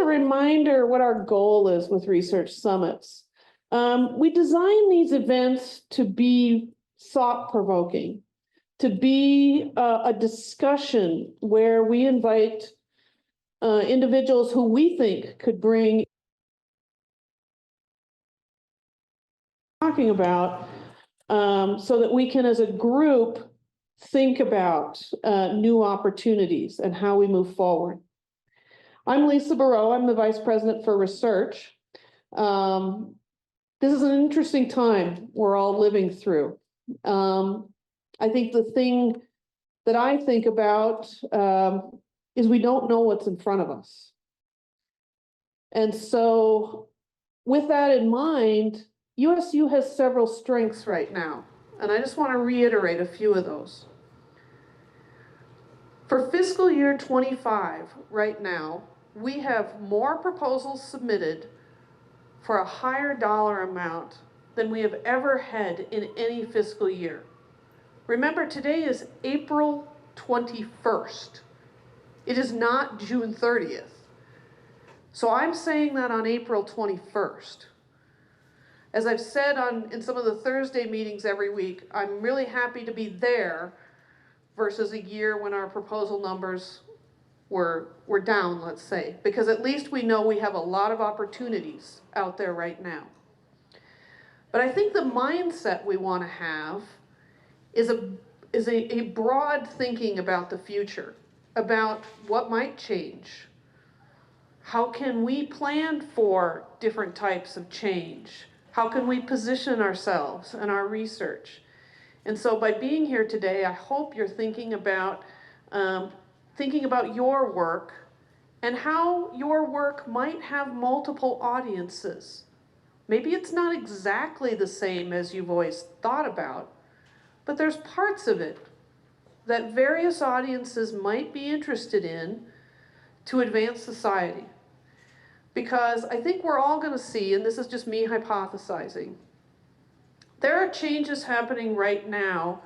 a reminder what our goal is with research summits. We design these events to be thought-provoking, to be a discussion where we invite individuals who we think could bring talking about so that we can as a group think about new opportunities and how we move forward. I'm Lisa Barreau. I'm the Vice President for Research. This is an interesting time we're all living through. I think the thing that I think about is we don't know what's in front of us. And so with that in mind, USU has several strengths right now, and I just want to reiterate a few of those. For fiscal year 25 right now, we have more proposals submitted for a higher dollar amount than we have ever had in any fiscal year. Remember, today is April 21st. It is not June 30th. So I'm saying that on April 21st. As I've said in some of the Thursday meetings every week, I'm really happy to be there versus a year when our proposal numbers were down, let's say, because at least we know we have a lot of opportunities out there right now. But I think the mindset we want to have is a broad thinking about the future, about what might change. How can we plan for different types of change? How can we position ourselves and our research? And so by being here today, I hope you're thinking about your work and how your work might have multiple audiences. Maybe it's not exactly the same as you've always thought about, but there's parts of it that various audiences might be interested in to advance society. Because I think we're all going to see, and this is just me hypothesizing, there are changes happening right now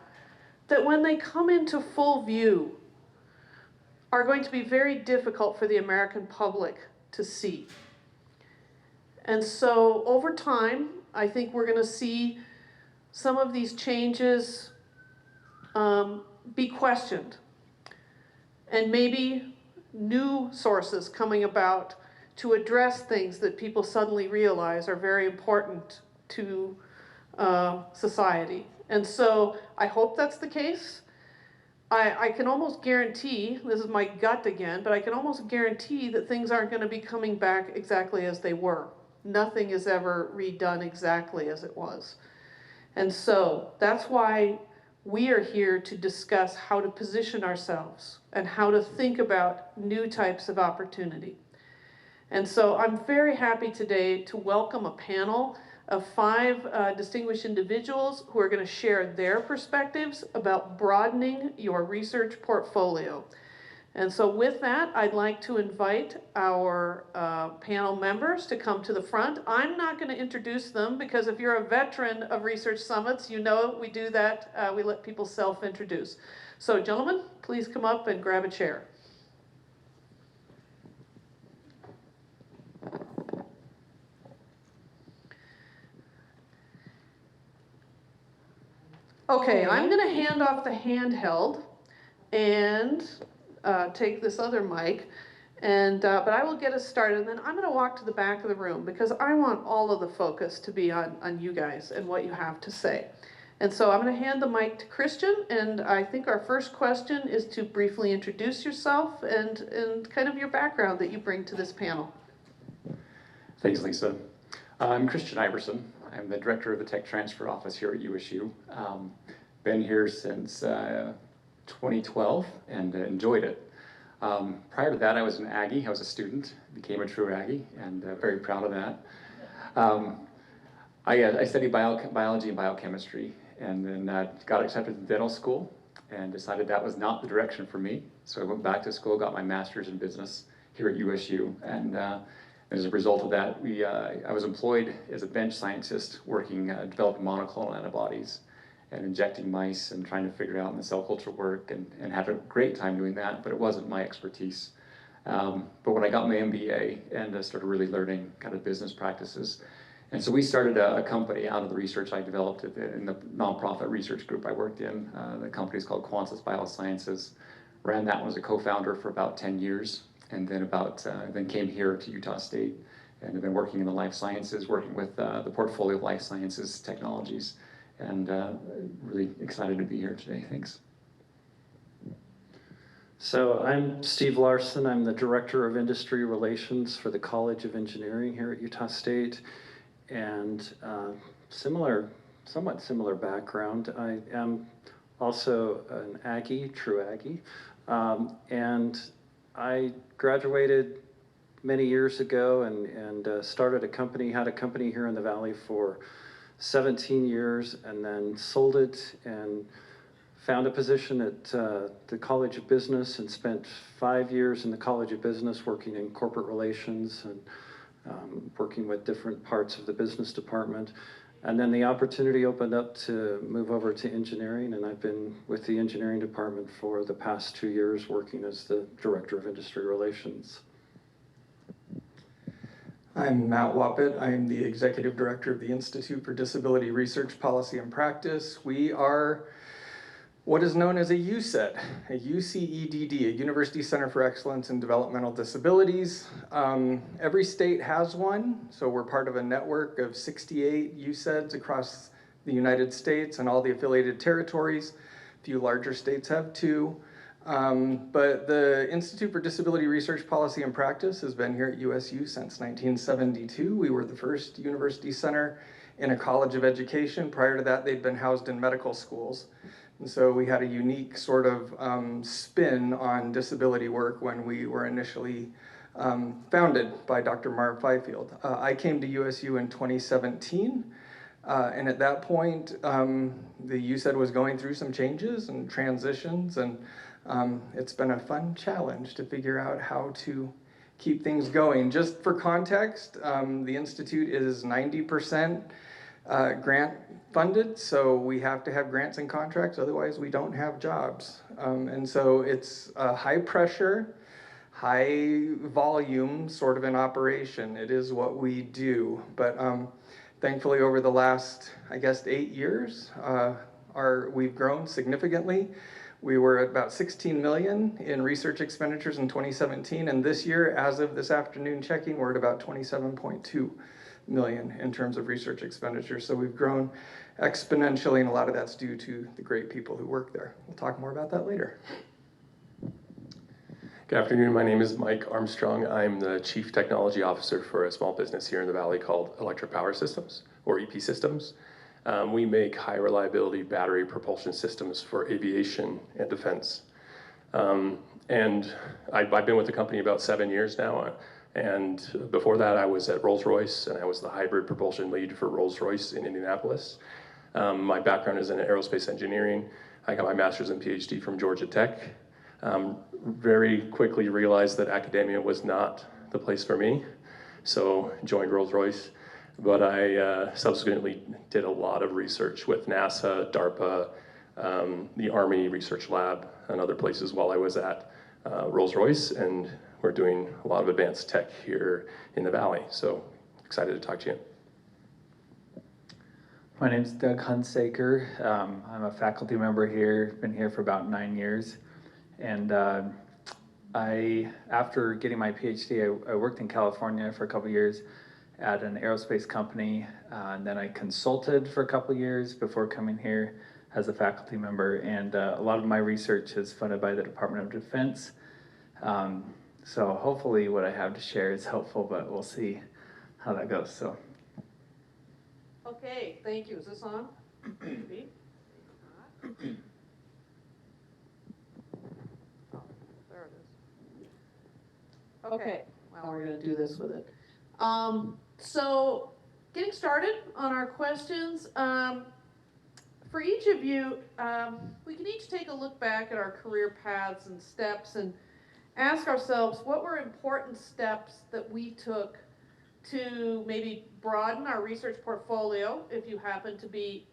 that when they come into full view are going to be very difficult for the American public to see. And so over time, I think we're going to see some of these changes be questioned, and maybe new sources coming about to address things that people suddenly realize are very important to society. And so I hope that's the case. I can almost guarantee, this is my gut again, but I can almost guarantee that things aren't going to be coming back exactly as they were. Nothing is ever redone exactly as it was. And so that's why we are here to discuss how to position ourselves and how to think about new types of opportunity. And so I'm very happy today to welcome a panel of 5 distinguished individuals who are going to share their perspectives about broadening your research portfolio. And so with that, I'd like to invite our panel members to come to the front. I'm not going to introduce them because if you're a veteran of research summits, you know we do that. We let people self-introduce. So gentlemen, please come up and grab a chair. Okay, I'm going to hand off the handheld and take this other mic, and but I will get us started, and then I'm going to walk to the back of the room because I want all of the focus to be on you guys and what you have to say. And so I'm going to hand the mic to Christian, and I think our first question is to briefly introduce yourself and kind of your background that you bring to this panel. Thanks, Lisa. I'm Christian Iverson. I'm the director of the Tech Transfer Office here at USU. Been here since 2012 and enjoyed it. Prior to that, I was an Aggie. I was a student, became a true Aggie, and very proud of that. I studied biology and biochemistry, and then got accepted to dental school and decided that was not the direction for me. So I went back to school, got my master's in business here at USU, and as a result of that, I was employed as a bench scientist working, developing monoclonal antibodies and injecting mice and trying to figure out the cell culture work, and had a great time doing that, but it wasn't my expertise. But when I got my MBA and I started really learning kind of business practices, and so we started a company out of the research I developed in the nonprofit research group I worked in. The company is called Quantus Biosciences. Ran that one as a co-founder for about 10 years, and then came here to Utah State, and have been working in the life sciences, working with the portfolio of life sciences technologies, and really excited to be here today. Thanks. So I'm Steve Larson. I'm the Director of Industry Relations for the College of Engineering here at Utah State. And somewhat similar background. I am also an Aggie, true Aggie. And I graduated many years ago and started a company, had a company here in the Valley for 17 years, and then sold it and found a position at the College of Business and spent 5 years in the College of Business working in corporate relations and working with different parts of the business department. And then the opportunity opened up to move over to engineering, and I've been with the engineering department for the past 2 years working as the Director of Industry Relations. I'm Matt Wappett. I'm the Executive Director of the Institute for Disability Research, Policy, and Practice. We are what is known as a UCED, a UCEDD, a University Center for Excellence in Developmental Disabilities. Every state has one, so we're part of a network of 68 UCEDs across the United States and all the affiliated territories. A few larger states have 2. But the Institute for Disability Research, Policy, and Practice has been here at USU since 1972. We were the first university center in a college of education. Prior to that, they'd been housed in medical schools. And so we had a unique sort of spin on disability work when we were initially founded by Dr. Marv Fifield. I came to USU in 2017, and at that point, the UCED was going through some changes and transitions, and it's been a fun challenge to figure out how to keep things going. Just for context, the Institute is 90% grant funded, so we have to have grants and contracts, otherwise we don't have jobs. And so it's a high pressure, high volume sort of an operation. It is what we do. But thankfully over the last, I guess, 8 years, we've grown significantly. We were at about 16 million in research expenditures in 2017, and this year, as of this afternoon checking, we're at about 27.2 million in terms of research expenditures. So we've grown exponentially, and a lot of that's due to the great people who work there. We'll talk more about that later. Good afternoon, my name is Mike Armstrong. I'm the Chief Technology Officer for a small business here in the Valley called Electric Power Systems, or EP Systems. We make high reliability battery propulsion systems for aviation and defense. And I've been with the company about 7 years now. And before that, I was at Rolls-Royce, and I was the hybrid propulsion lead for Rolls-Royce in Indianapolis. My background is in aerospace engineering. I got my master's and PhD from Georgia Tech. Very quickly realized that academia was not the place for me, so joined Rolls-Royce. But I subsequently did a lot of research with NASA, DARPA, the Army Research Lab, and other places while I was at Rolls-Royce, and we're doing a lot of advanced tech here in the Valley, so excited to talk to you. My name's Doug Hunsaker. I'm a faculty member here, been here for about 9 years. And after getting my PhD, I worked in California for a couple years at an aerospace company, and then I consulted for a couple years before coming here as a faculty member. And a lot of my research is funded by the Department of Defense. So hopefully what I have to share is helpful, but we'll see how that goes. So. Okay, thank you. Is this on? Maybe. Oh, there it is. Okay, well, we're going to do this with it. So, getting started on our questions. For each of you, we can each take a look back at our career paths and steps and ask ourselves what were important steps that we took to maybe broaden our research portfolio, if you happen to be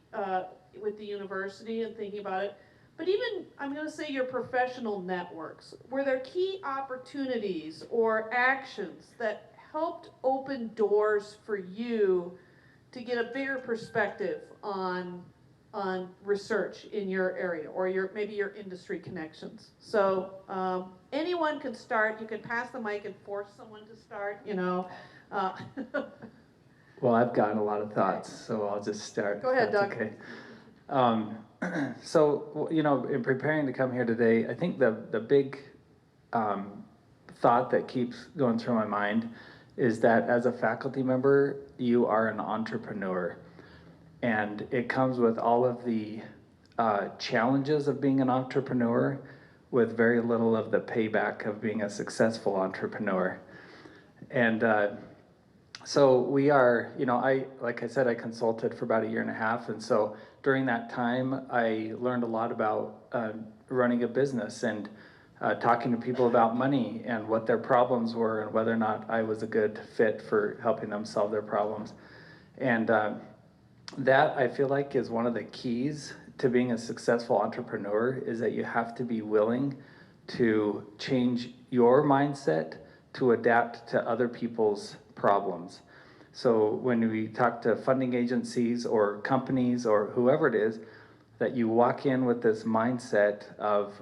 with the university and thinking about it, But even, I'm going to say your professional networks, were there key opportunities or actions that helped open doors for you to get a bigger perspective on research in your area or maybe your industry connections? So anyone can start. You can pass the mic and force someone to start, you know. Well, I've gotten a lot of thoughts, so I'll just start. Go ahead, if that's Doug. Okay. So, you know, in preparing to come here today, I think the big thought that keeps going through my mind is that as a faculty member, you are an entrepreneur. And it comes with all of the challenges of being an entrepreneur with very little of the payback of being a successful entrepreneur. And so we are, you know, like I said, I consulted for about 1.5 years. And so during that time, I learned a lot about running a business and talking to people about money and what their problems were and whether or not I was a good fit for helping them solve their problems. And that, I feel like, is one of the keys to being a successful entrepreneur, is that you have to be willing to change your mindset to adapt to other people's problems. So when we talk to funding agencies or companies or whoever it is, that you walk in with this mindset of,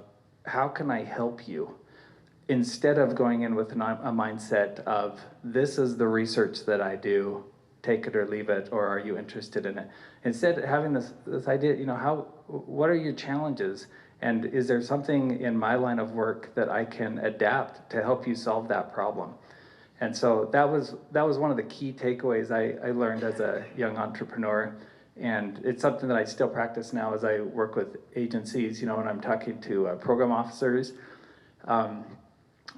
how can I help you? Instead of going in with a mindset of, this is the research that I do, take it or leave it, or are you interested in it? Instead, having this idea, you know, what are your challenges? And is there something in my line of work that I can adapt to help you solve that problem? And so that was one of the key takeaways I learned as a young entrepreneur. And it's something that I still practice now as I work with agencies, you know, when I'm talking to program officers.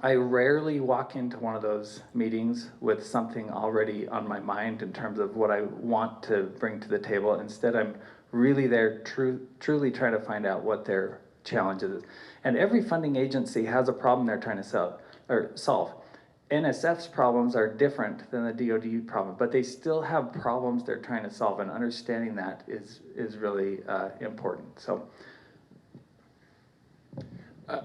I rarely walk into one of those meetings with something already on my mind in terms of what I want to bring to the table. Instead, I'm really there truly trying to find out what their challenges is. And every funding agency has a problem they're trying to solve. NSF's problems are different than the DoD problem, but they still have problems they're trying to solve, and understanding that is really important. So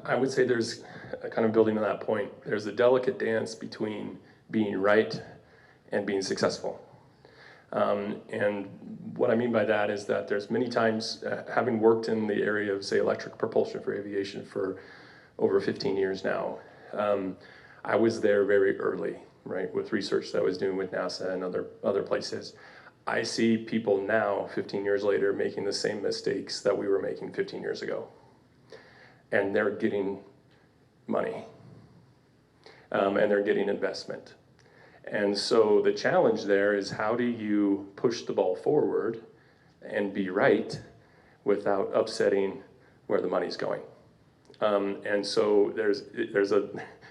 I would say there's, kind of building on that point, there's a delicate dance between being right and being successful. And what I mean by that is that there's many times, having worked in the area of, say, electric propulsion for aviation for over 15 years now, I was there very early, right, with research that I was doing with NASA and other places. I see people now, 15 years later, making the same mistakes that we were making 15 years ago. And they're getting money, and they're getting investment. And so the challenge there is, how do you push the ball forward and be right without upsetting where the money's going? And so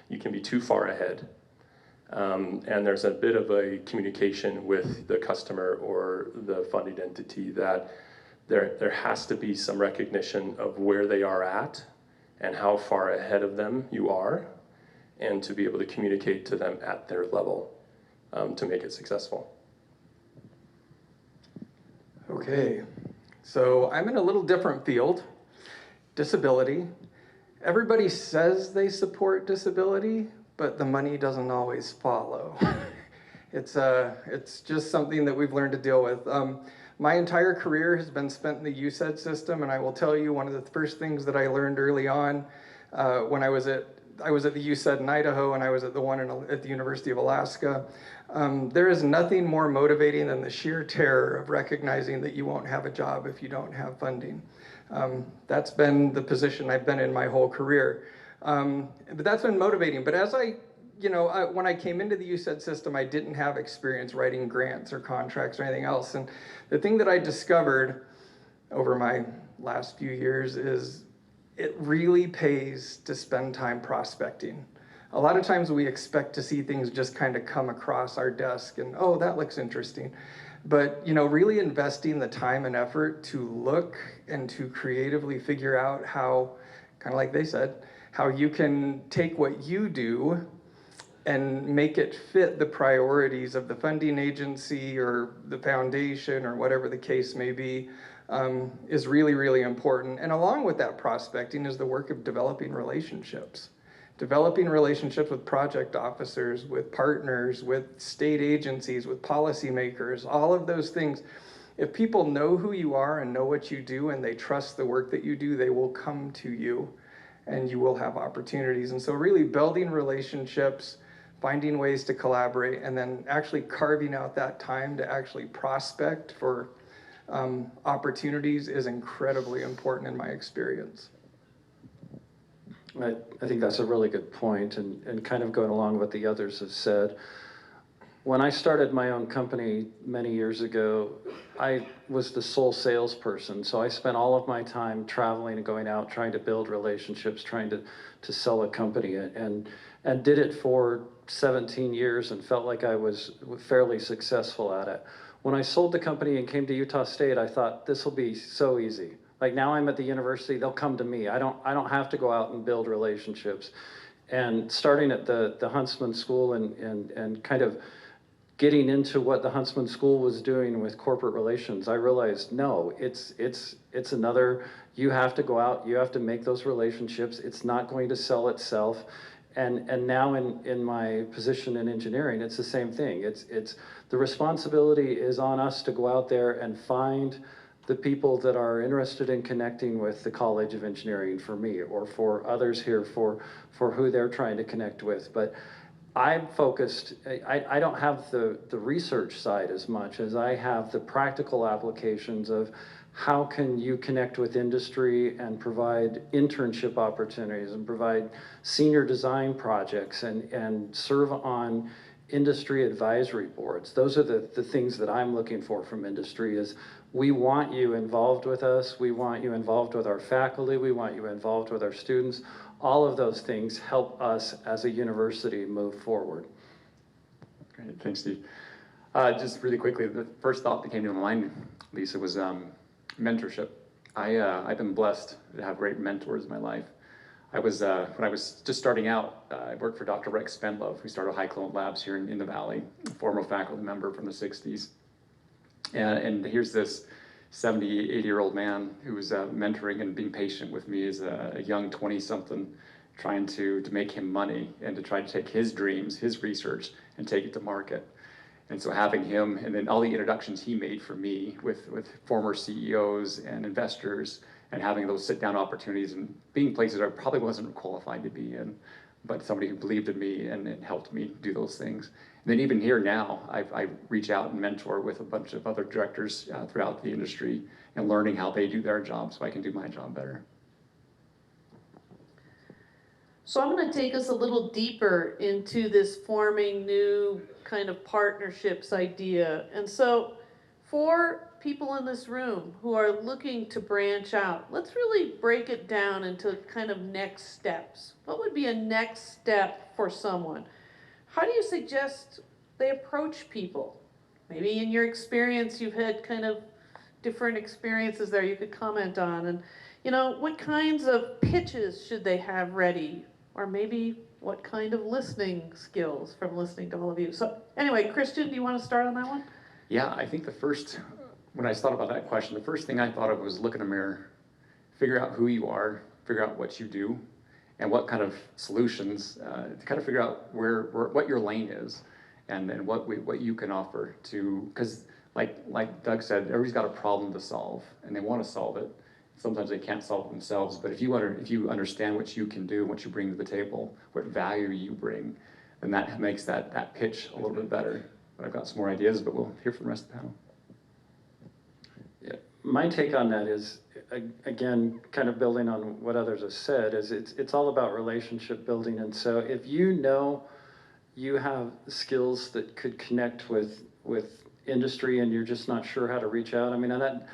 you can be too far ahead. And there's a bit of a communication with the customer or the funded entity that there has to be some recognition of where they are at and how far ahead of them you are, and to be able to communicate to them at their level to make it successful. Okay, so I'm in a little different field, disability. Everybody says they support disability, but the money doesn't always follow. It's just something that we've learned to deal with. My entire career has been spent in the USED system, and I will tell you, one of the first things that I learned early on when I was at the USED in Idaho, and I was at the one at the University of Alaska. There is nothing more motivating than the sheer terror of recognizing that you won't have a job if you don't have funding. That's been the position I've been in my whole career. But that's been motivating. But as when I came into the USED system, I didn't have experience writing grants or contracts or anything else. And the thing that I discovered over my last few years is it really pays to spend time prospecting. A lot of times we expect to see things just kind of come across our desk and, oh, that looks interesting. But, really investing the time and effort to look and to creatively figure out how, kind of like they said, how you can take what you do and make it fit the priorities of the funding agency or the foundation or whatever the case may be. is really, really important. And along with that prospecting is the work of developing relationships. Developing relationships with project officers, with partners, with state agencies, with policymakers, all of those things. If people know who you are and know what you do and they trust the work that you do, they will come to you and you will have opportunities. And so really building relationships, finding ways to collaborate, and then actually carving out that time to actually prospect for opportunities is incredibly important in my experience. I think that's a really good point, and kind of going along with what the others have said. When I started my own company many years ago, I was the sole salesperson, so I spent all of my time traveling and going out, trying to build relationships, trying to sell a company, and did it for 17 years and felt like I was fairly successful at it. When I sold the company and came to Utah State, I thought this will be so easy. Like now I'm at the university, they'll come to me. I don't have to go out and build relationships. And starting at the Huntsman School and kind of getting into what the Huntsman School was doing with corporate relations, I realized, no, it's another, you have to go out, you have to make those relationships. It's not going to sell itself. And now in my position in engineering, it's the same thing. It's the responsibility is on us to go out there and find the people that are interested in connecting with the College of Engineering for me or for others here for who they're trying to connect with. But I'm focused, I don't have the research side as much as I have the practical applications of how can you connect with industry and provide internship opportunities and provide senior design projects and serve on industry advisory boards. Those are the things that I'm looking for from industry is we want you involved with us, we want you involved with our faculty, we want you involved with our students. All of those things help us as a university move forward. Great, thanks, Steve. Just really quickly, the first thought that came to my mind, Lisa, was mentorship. I've been blessed to have great mentors in my life. When I was just starting out, I worked for Dr. Rex Spendlove, who started High Clone Labs here in the Valley, a former faculty member from the 60s. And here's this 70, 80-year-old man who was mentoring and being patient with me as a young 20-something, trying to make him money and to try to take his dreams, his research, and take it to market. And so having him, and then all the introductions he made for me with former CEOs and investors, and having those sit-down opportunities and being places I probably wasn't qualified to be in, but somebody who believed in me and helped me do those things. And then even here now, I reach out and mentor with a bunch of other directors throughout the industry and learning how they do their job so I can do my job better. So I'm going to take us a little deeper into this forming new kind of partnerships idea. And so for people in this room who are looking to branch out, let's really break it down into kind of next steps. What would be a next step for someone? How do you suggest they approach people? Maybe in your experience, you've had kind of different experiences there you could comment on. And, you know, what kinds of pitches should they have ready? Or maybe what kind of listening skills from listening to all of you? So anyway, Christian, do you want to start on that one? Yeah, I think when I thought about that question, the first thing I thought of was look in a mirror, figure out who you are, figure out what you do, and what kind of solutions, to kind of figure out what your lane is, and then what you can offer to, because like Doug said, everybody's got a problem to solve, and they want to solve it. Sometimes they can't solve it themselves, but if you understand what you can do, what you bring to the table, what value you bring, then that makes that pitch a little bit better. But I've got some more ideas, but we'll hear from the rest of the panel. Yeah, my take on that is, again, kind of building on what others have said, is it's all about relationship building. And so if you know you have skills that could connect with industry and you're just not sure how to reach out, I mean, and that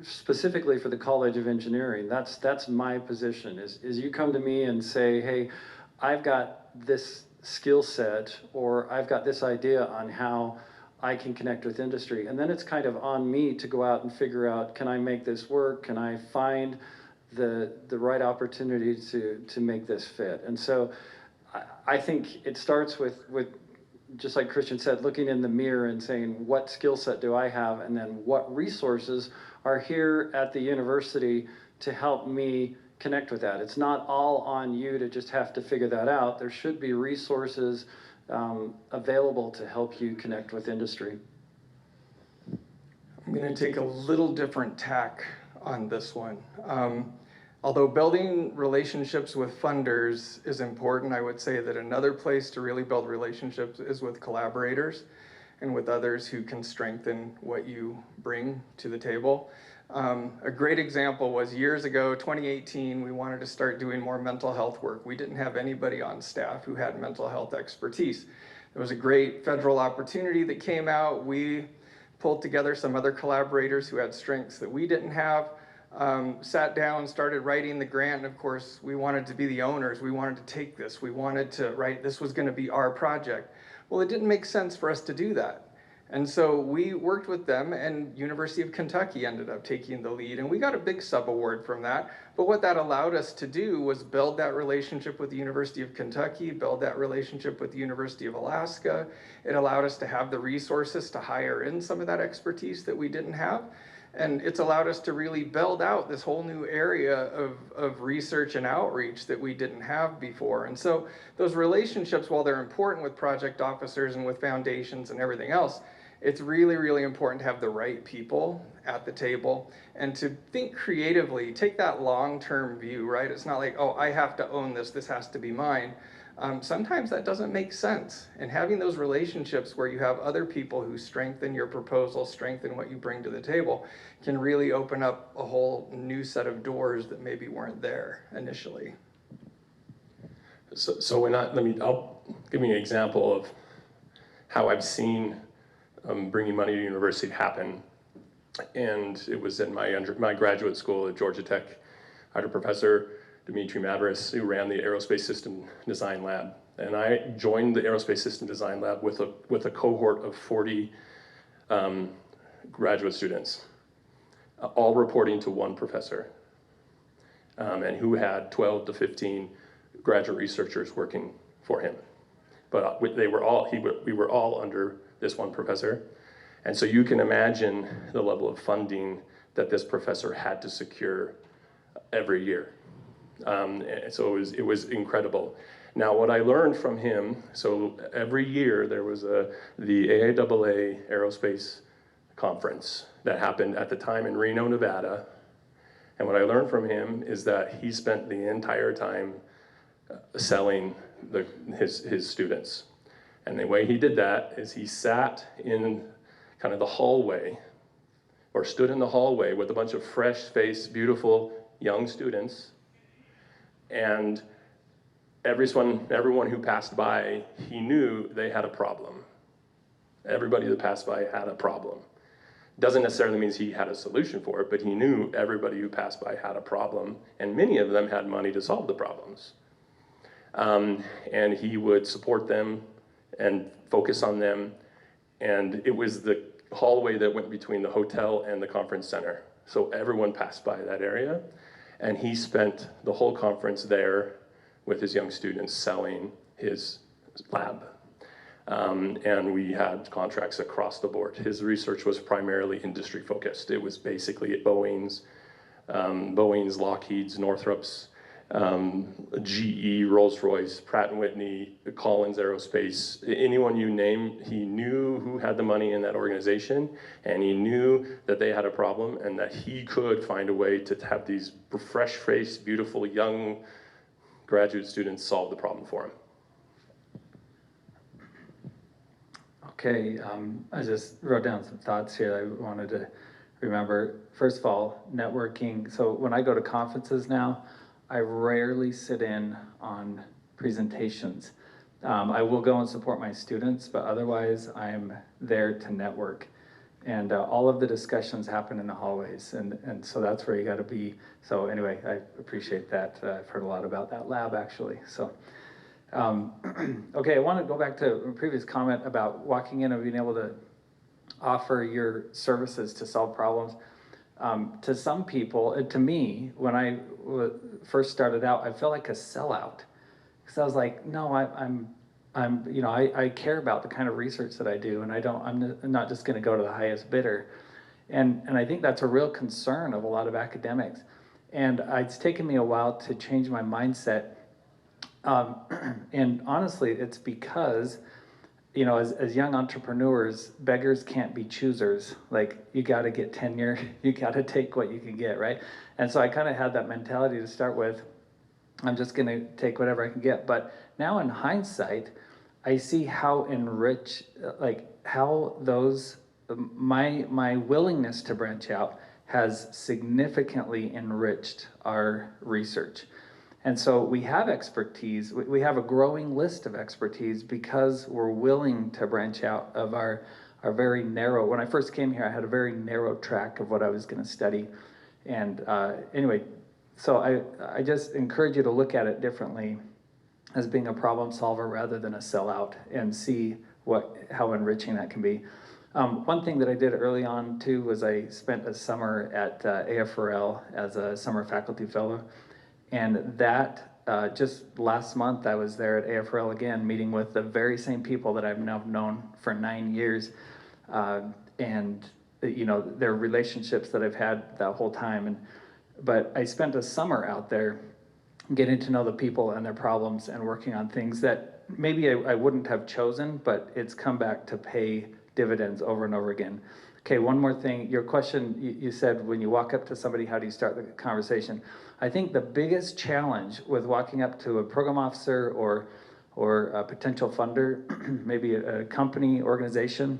specifically for the College of Engineering, that's my position, is you come to me and say, hey, I've got this skill set, or I've got this idea on how I can connect with industry. And then it's kind of on me to go out and figure out, can I make this work? Can I find the right opportunity to make this fit? And so I think it starts with just like Christian said, looking in the mirror and saying, what skill set do I have? And then what resources are here at the university to help me connect with that? It's not all on you to just have to figure that out. There should be resources available to help you connect with industry. I'm going to take a little different tack on this one. Although building relationships with funders is important, I would say that another place to really build relationships is with collaborators and with others who can strengthen what you bring to the table. A great example was years ago, 2018, we wanted to start doing more mental health work. We didn't have anybody on staff who had mental health expertise. There was a great federal opportunity that came out. We pulled together some other collaborators who had strengths that we didn't have, sat down, started writing the grant, and of course, we wanted to be the owners. We wanted to take this. We wanted to write, this was going to be our project. Well, it didn't make sense for us to do that. And so we worked with them, and University of Kentucky ended up taking the lead, and we got a big sub-award from that. But what that allowed us to do was build that relationship with the University of Kentucky, build that relationship with the University of Alaska. It allowed us to have the resources to hire in some of that expertise that we didn't have. And it's allowed us to really build out this whole new area of research and outreach that we didn't have before. And so those relationships, while they're important with project officers and with foundations and everything else, it's really, really important to have the right people at the table and to think creatively, take that long-term view, right? It's not like, oh, I have to own this, this has to be mine. Sometimes that doesn't make sense. And having those relationships where you have other people who strengthen your proposal, strengthen what you bring to the table, can really open up a whole new set of doors that maybe weren't there initially. So when I'll give you an example of how I've seen bringing money to university happen. And it was in my graduate school at Georgia Tech. I had a professor, Dimitri Maverick, who ran the Aerospace System Design Lab. And I joined the Aerospace System Design Lab with a cohort of 40 graduate students, all reporting to one professor, and who had 12 to 15 graduate researchers working for him. But we were all under this one professor. And so you can imagine the level of funding that this professor had to secure every year. And so it was incredible. Now what I learned from him, so every year there was the AAAA Aerospace conference that happened at the time in Reno, Nevada. And what I learned from him is that he spent the entire time selling his students. And the way he did that is he sat in kind of the hallway, or stood in the hallway with a bunch of fresh-faced, beautiful young students, and everyone who passed by, he knew they had a problem. Everybody that passed by had a problem. Doesn't necessarily mean he had a solution for it, but he knew everybody who passed by had a problem, and many of them had money to solve the problems. And he would support them and focus on them. And it was the hallway that went between the hotel and the conference center. So everyone passed by that area. And he spent the whole conference there with his young students selling his lab. And we had contracts across the board. His research was primarily industry focused. It was basically at Boeing's, Lockheed's, Northrop's, GE, Rolls-Royce, Pratt & Whitney, Collins Aerospace, anyone you name, he knew who had the money in that organization, and he knew that they had a problem and that he could find a way to have these fresh-faced, beautiful, young graduate students solve the problem for him. Okay, I just wrote down some thoughts here I wanted to remember. First of all, networking. So when I go to conferences now, I rarely sit in on presentations. I will go and support my students, but otherwise I'm there to network. And all of the discussions happen in the hallways, and so that's where you gotta be. So anyway, I appreciate that. I've heard a lot about that lab actually. So, okay, I wanna go back to a previous comment about walking in and being able to offer your services to solve problems. To some people, to me, when I first started out, I felt like a sellout. Because I was like, no, I care about the kind of research that I do, and I'm not just going to go to the highest bidder. And I think that's a real concern of a lot of academics. And it's taken me a while to change my mindset. And honestly, it's because, as young entrepreneurs, beggars can't be choosers. Like, you got to get tenure, you got to take what you can get, right? And so I kind of had that mentality to start with. I'm just going to take whatever I can get. But now in hindsight, I see how how those, my willingness to branch out has significantly enriched our research. And so we have expertise, we have a growing list of expertise because we're willing to branch out of our very narrow, when I first came here, I had a very narrow track of what I was gonna study. And anyway, so I just encourage you to look at it differently as being a problem solver rather than a sellout, and see how enriching that can be. One thing that I did early on too was I spent a summer at AFRL as a summer faculty fellow. And that, just last month, I was there at AFRL again, meeting with the very same people that I've now known for 9 years. And, their relationships that I've had that whole time. But I spent a summer out there getting to know the people and their problems and working on things that maybe I wouldn't have chosen, but it's come back to pay dividends over and over again. Okay, one more thing. Your question, you said when you walk up to somebody, how do you start the conversation? I think the biggest challenge with walking up to a program officer or a potential funder, maybe a company, organization,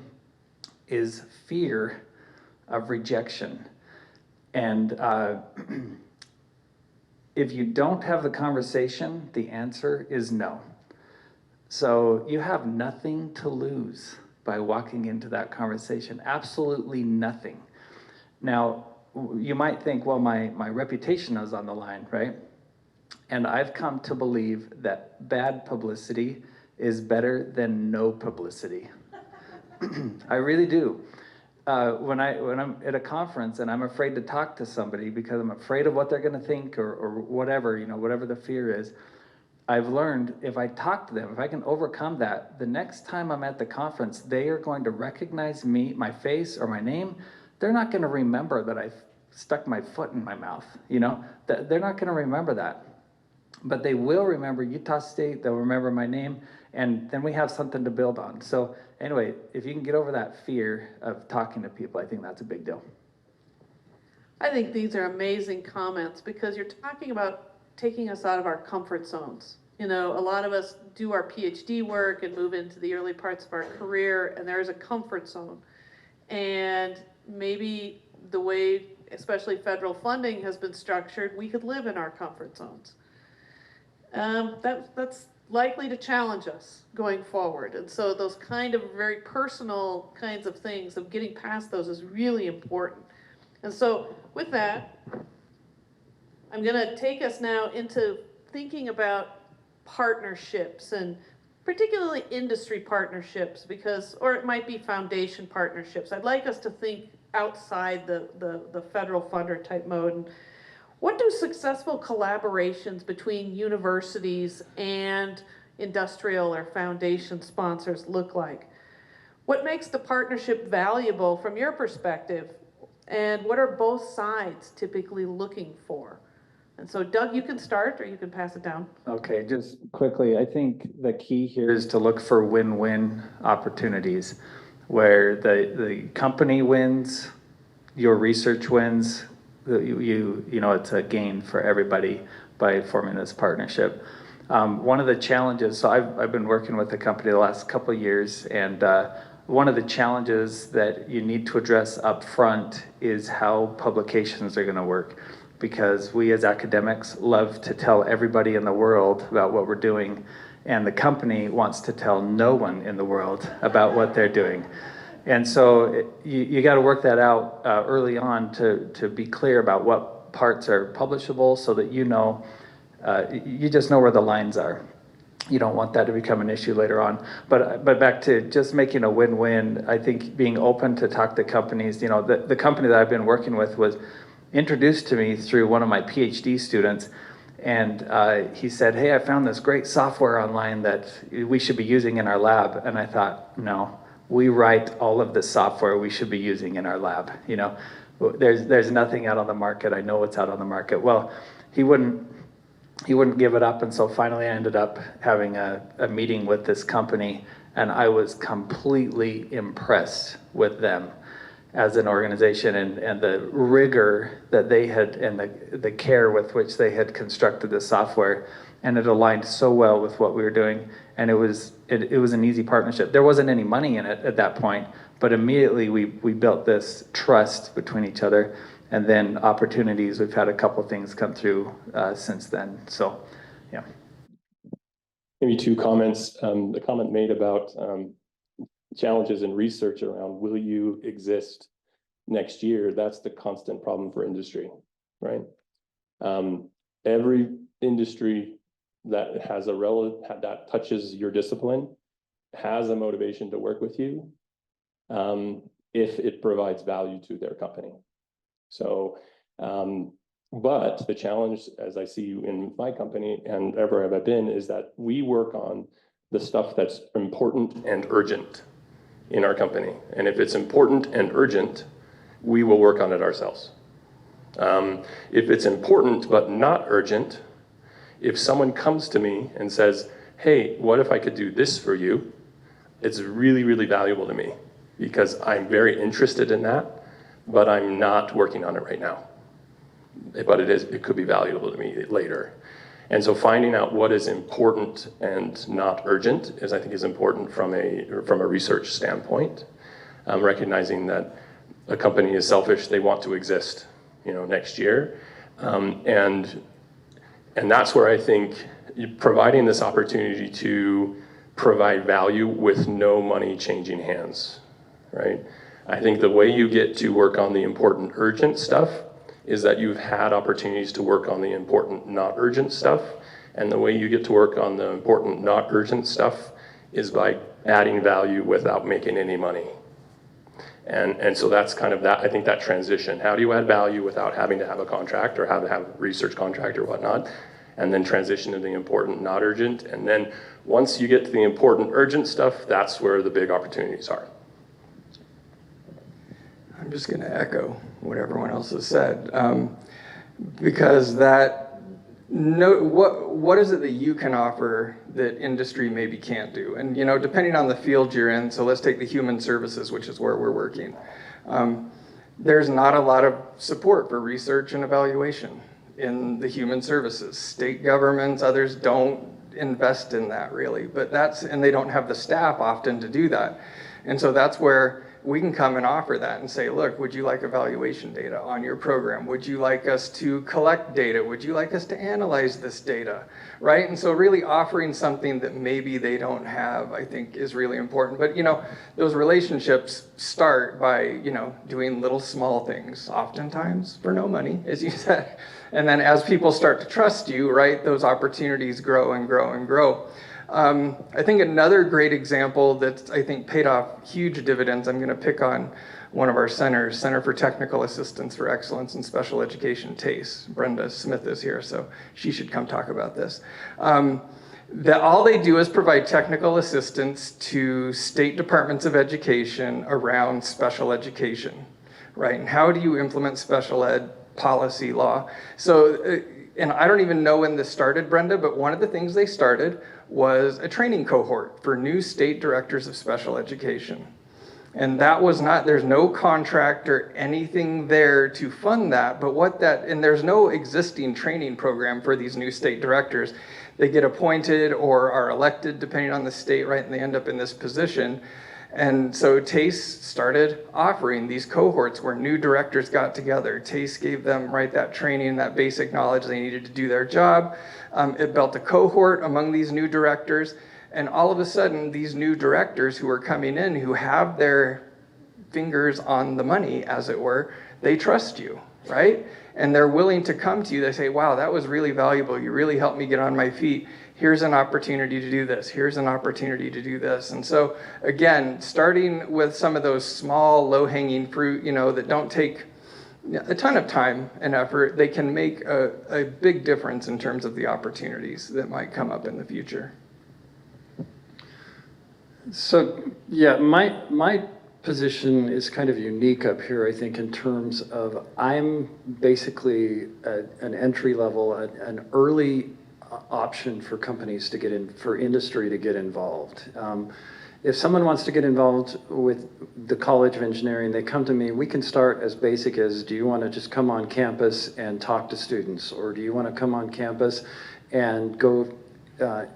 is fear of rejection. And if you don't have the conversation, the answer is no. So you have nothing to lose by walking into that conversation, absolutely nothing. Now, you might think, well, my reputation is on the line, right? And I've come to believe that bad publicity is better than no publicity. I really do. When I'm at a conference and I'm afraid to talk to somebody because I'm afraid of what they're gonna think or whatever, whatever the fear is, I've learned if I talk to them, if I can overcome that, the next time I'm at the conference, they are going to recognize me, my face or my name. They're not going to remember that I stuck my foot in my mouth, They're not going to remember that. But they will remember Utah State, they'll remember my name, and then we have something to build on. So anyway, if you can get over that fear of talking to people, I think that's a big deal. I think these are amazing comments because you're talking about taking us out of our comfort zones. A lot of us do our PhD work and move into the early parts of our career, and there is a comfort zone. And maybe the way, especially federal funding has been structured, we could live in our comfort zones. That's likely to challenge us going forward. And so those kind of very personal kinds of things, of getting past those, is really important. And so with that, I'm going to take us now into thinking about partnerships, and particularly industry partnerships, or it might be foundation partnerships. I'd like us to think outside the federal funder type mode. And what do successful collaborations between universities and industrial or foundation sponsors look like? What makes the partnership valuable from your perspective? And what are both sides typically looking for? And so, Doug, you can start, or you can pass it down. Okay, just quickly, I think the key here is to look for win-win opportunities where the company wins, your research wins, it's a gain for everybody by forming this partnership. One of the challenges, so I've been working with the company the last couple of years, and one of the challenges that you need to address up front is how publications are going to work. Because we as academics love to tell everybody in the world about what we're doing, and the company wants to tell no one in the world about what they're doing. And so you got to work that out early on to be clear about what parts are publishable, so that you just know where the lines are. You don't want that to become an issue later on. But back to just making a win-win, I think being open to talk to companies, the company that I've been working with was introduced to me through one of my PhD students, And he said, hey, I found this great software online that we should be using in our lab. And I thought, no, we write all of the software we should be using in our lab. You know, there's nothing out on the market. I know what's out on the market. Well, he wouldn't give it up. And so finally I ended up having a meeting with this company, and I was completely impressed with them as an organization, and the rigor that they had, and the care with which they had constructed the software, and it aligned so well with what we were doing, and it was an easy partnership. There wasn't any money in it at that point, but immediately we built this trust between each other, and then opportunities. We've had a couple things come through since then. So, yeah. Maybe two comments. The comment made about challenges in research around will you exist next year? That's the constant problem for industry, right? Every industry that has that touches your discipline has a motivation to work with you if it provides value to their company. So, but the challenge, as I see in my company and ever have I been, is that we work on the stuff that's important and urgent in our company. And if it's important and urgent, we will work on it ourselves. If it's important but not urgent, if someone comes to me and says, hey, what if I could do this for you? It's really, really valuable to me because I'm very interested in that, but I'm not working on it right now. But it could be valuable to me later. And so finding out what is important and not urgent I think is important from a research standpoint. Recognizing that a company is selfish, they want to exist, next year. And that's where I think providing this opportunity to provide value with no money changing hands, right? I think the way you get to work on the important urgent stuff is that you've had opportunities to work on the important not urgent stuff. And the way you get to work on the important not urgent stuff is by adding value without making any money. And so that's kind of that, I think that transition. How do you add value without having to have a contract or have to have a research contract or whatnot? And then transition to the important not urgent. And then once you get to the important urgent stuff, that's where the big opportunities are. I'm just going to echo what everyone else has said, because what is it that you can offer that industry maybe can't do? And depending on the field you're in, so let's take the human services, which is where we're working. There's not a lot of support for research and evaluation in the human services. State governments, others don't invest in that really, and they don't have the staff often to do that. And so that's where we can come and offer that and say, look, would you like evaluation data on your program? Would you like us to collect data? Would you like us to analyze this data, right? And so really offering something that maybe they don't have, I think is really important. But those relationships start by, doing little small things, oftentimes for no money, as you said. And then as people start to trust you, right, those opportunities grow and grow and grow. I think another great example that I think paid off huge dividends, I'm going to pick on one of our centers, Center for Technical Assistance for Excellence in Special Education, TACE. Brenda Smith is here, so she should come talk about this. All they do is provide technical assistance to state departments of education around special education, right? And how do you implement special ed policy law? So, and I don't even know when this started, Brenda, but one of the things they started was a training cohort for new state directors of special education. And that was there's no contract or anything there to fund that, but and there's no existing training program for these new state directors. They get appointed or are elected depending on the state, right, and they end up in this position. And so TACE started offering these cohorts where new directors got together. TACE gave them, right, that training, that basic knowledge they needed to do their job. It built a cohort among these new directors. And all of a sudden, these new directors who are coming in, who have their fingers on the money, as it were, they trust you, right? And they're willing to come to you. They say, wow, that was really valuable. You really helped me get on my feet. Here's an opportunity to do this. Here's an opportunity to do this. And so, again, starting with some of those small, low-hanging fruit, that don't take a ton of time and effort, they can make a big difference in terms of the opportunities that might come up in the future. So, yeah, my position is kind of unique up here, I think, in terms of I'm basically an entry level, an early option for companies to get in, for industry to get involved. If someone wants to get involved with the College of Engineering, they come to me, we can start as basic as, do you want to just come on campus and talk to students? Or do you want to come on campus and go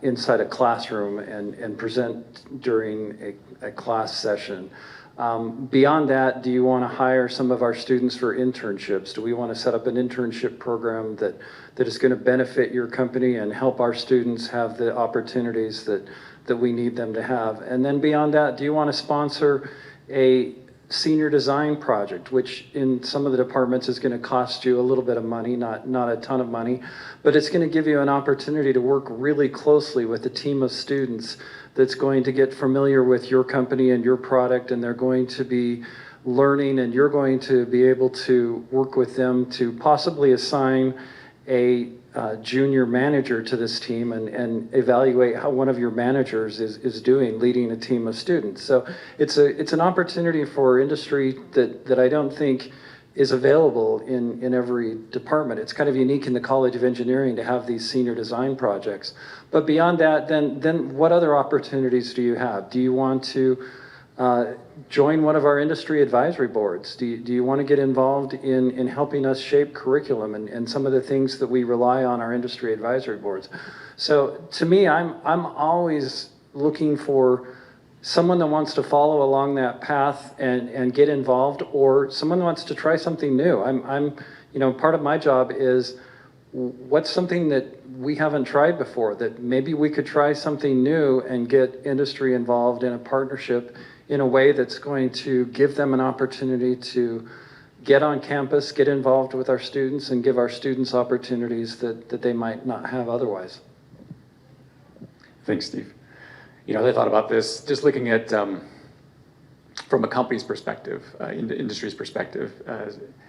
inside a classroom and present during a class session? Beyond that, do you want to hire some of our students for internships? Do we want to set up an internship program that is going to benefit your company and help our students have the opportunities that we need them to have? And then beyond that, do you want to sponsor a senior design project, which in some of the departments is going to cost you a little bit of money, not a ton of money, but it's going to give you an opportunity to work really closely with a team of students that's going to get familiar with your company and your product, and they're going to be learning, and you're going to be able to work with them to possibly assign a junior manager to this team and evaluate how one of your managers is doing leading a team of students. So it's an opportunity for industry that I don't think is available in every department. It's kind of unique in the College of Engineering to have these senior design projects. But beyond that, then what other opportunities do you have? Do you want to join one of our industry advisory boards? Do you want to get involved in helping us shape curriculum and some of the things that we rely on our industry advisory boards? So to me, I'm always looking for someone that wants to follow along that path and get involved, or someone that wants to try something new. I'm part of my job is what's something that we haven't tried before that maybe we could try something new and get industry involved in a partnership in a way that's going to give them an opportunity to get on campus, get involved with our students, and give our students opportunities that they might not have otherwise. Thanks, Steve. I thought about this, just looking at, from a company's perspective, industry's perspective.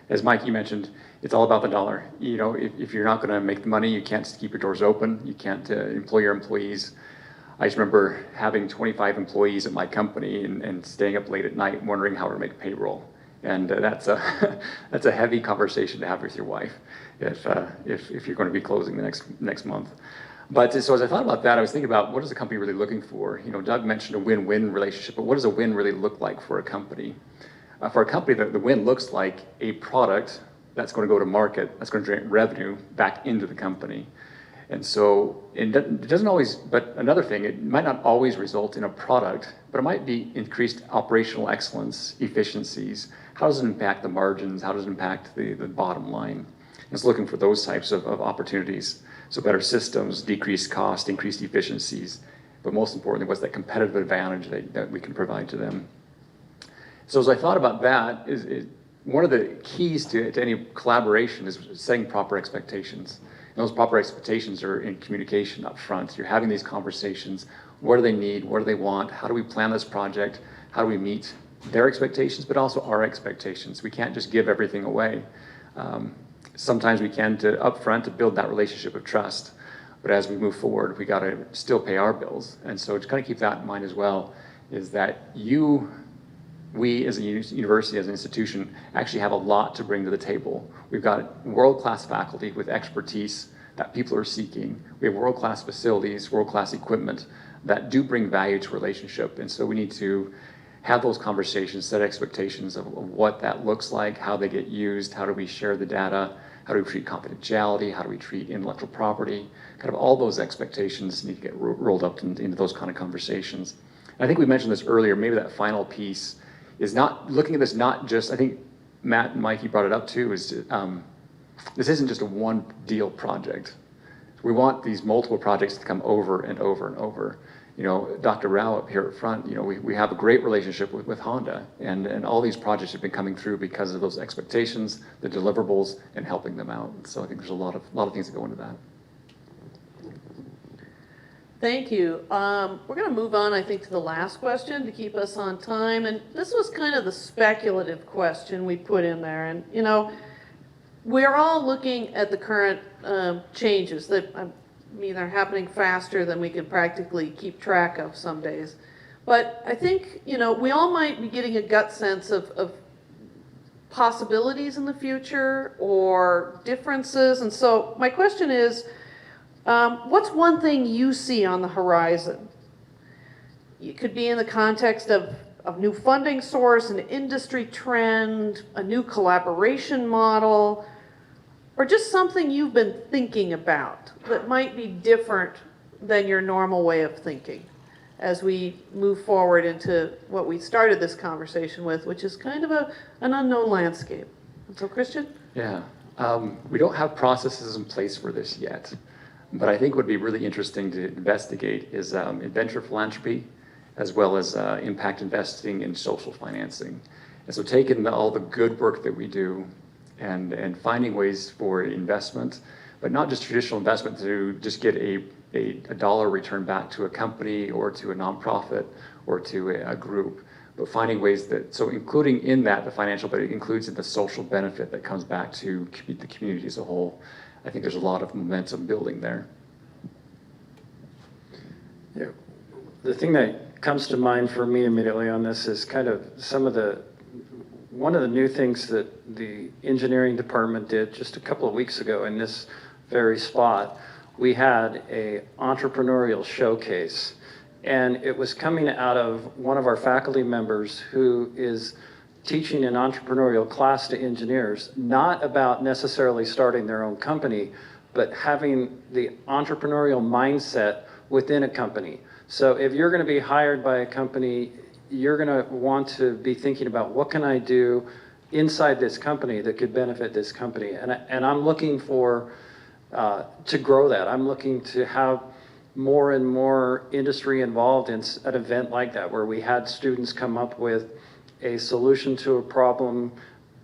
As Mike, you mentioned, it's all about the dollar. If you're not going to make the money, you can't keep your doors open. You can't employ your employees. I just remember having 25 employees at my company and staying up late at night wondering how to make payroll. And that's a heavy conversation to have with your wife if you're going to be closing the next month. But so as I thought about that, I was thinking about what is the company really looking for? Doug mentioned a win-win relationship, but what does a win really look like for a company? For a company, the win looks like a product that's going to go to market, that's going to generate revenue back into the company. And so it doesn't always, but another thing, it might not always result in a product, but it might be increased operational excellence, efficiencies. How does it impact the margins? How does it impact the bottom line? It's looking for those types of opportunities. So better systems, decreased cost, increased efficiencies, but most importantly, what's that competitive advantage that we can provide to them? So as I thought about that, one of the keys to any collaboration is setting proper expectations. And those proper expectations are in communication up front. You're having these conversations. What do they need? What do they want? How do we plan this project? How do we meet their expectations, but also our expectations? We can't just give everything away. Sometimes we can up front to build that relationship of trust. But as we move forward, we got to still pay our bills. And so to kind of keep that in mind as well, is that we as a university, as an institution, actually have a lot to bring to the table. We've got world-class faculty with expertise that people are seeking. We have world-class facilities, world-class equipment that do bring value to relationship. And so we need to have those conversations, set expectations of what that looks like, how they get used, how do we share the data, how do we treat confidentiality, how do we treat intellectual property, kind of all those expectations need to get rolled up into those kind of conversations. And I think we mentioned this earlier, maybe that final piece is not looking at this, not just, I think Matt and Mike, you brought it up too, is this isn't just a one deal project. We want these multiple projects to come over and over and over. Dr. Rao up here at front, we have a great relationship with Honda, and all these projects have been coming through because of those expectations, the deliverables, and helping them out. So I think there's a lot of things that go into that. Thank you. We're going to move on, I think, to the last question to keep us on time. And this was kind of the speculative question we put in there. And, we're all looking at the current changes that, I mean, are happening faster than we can practically keep track of some days. But I think, you know, we all might be getting a gut sense of possibilities in the future or differences. And so my question is, what's one thing you see on the horizon? It could be in the context of new funding source, an industry trend, a new collaboration model, or just something you've been thinking about that might be different than your normal way of thinking as we move forward into what we started this conversation with, which is kind of an unknown landscape. So, Christian? Yeah, we don't have processes in place for this yet, but I think what would be really interesting to investigate is venture philanthropy, as well as impact investing and social financing. And so taking all the good work that we do and finding ways for investment, but not just traditional investment to just get a dollar return back to a company or to a nonprofit or to a group, but finding ways that, so including in that the financial, but it includes in the social benefit that comes back to the community as a whole. I think there's a lot of momentum building there. Yeah. The thing that comes to mind for me immediately on this is kind of one of the new things that the engineering department did just a couple of weeks ago in this very spot. We had a entrepreneurial showcase, and it was coming out of one of our faculty members who is teaching an entrepreneurial class to engineers, not about necessarily starting their own company, but having the entrepreneurial mindset within a company. So if you're going to be hired by a company, you're going to want to be thinking about what can I do inside this company that could benefit this company. And I'm looking for to grow that. I'm looking to have more and more industry involved in an event like that, where we had students come up with a solution to a problem,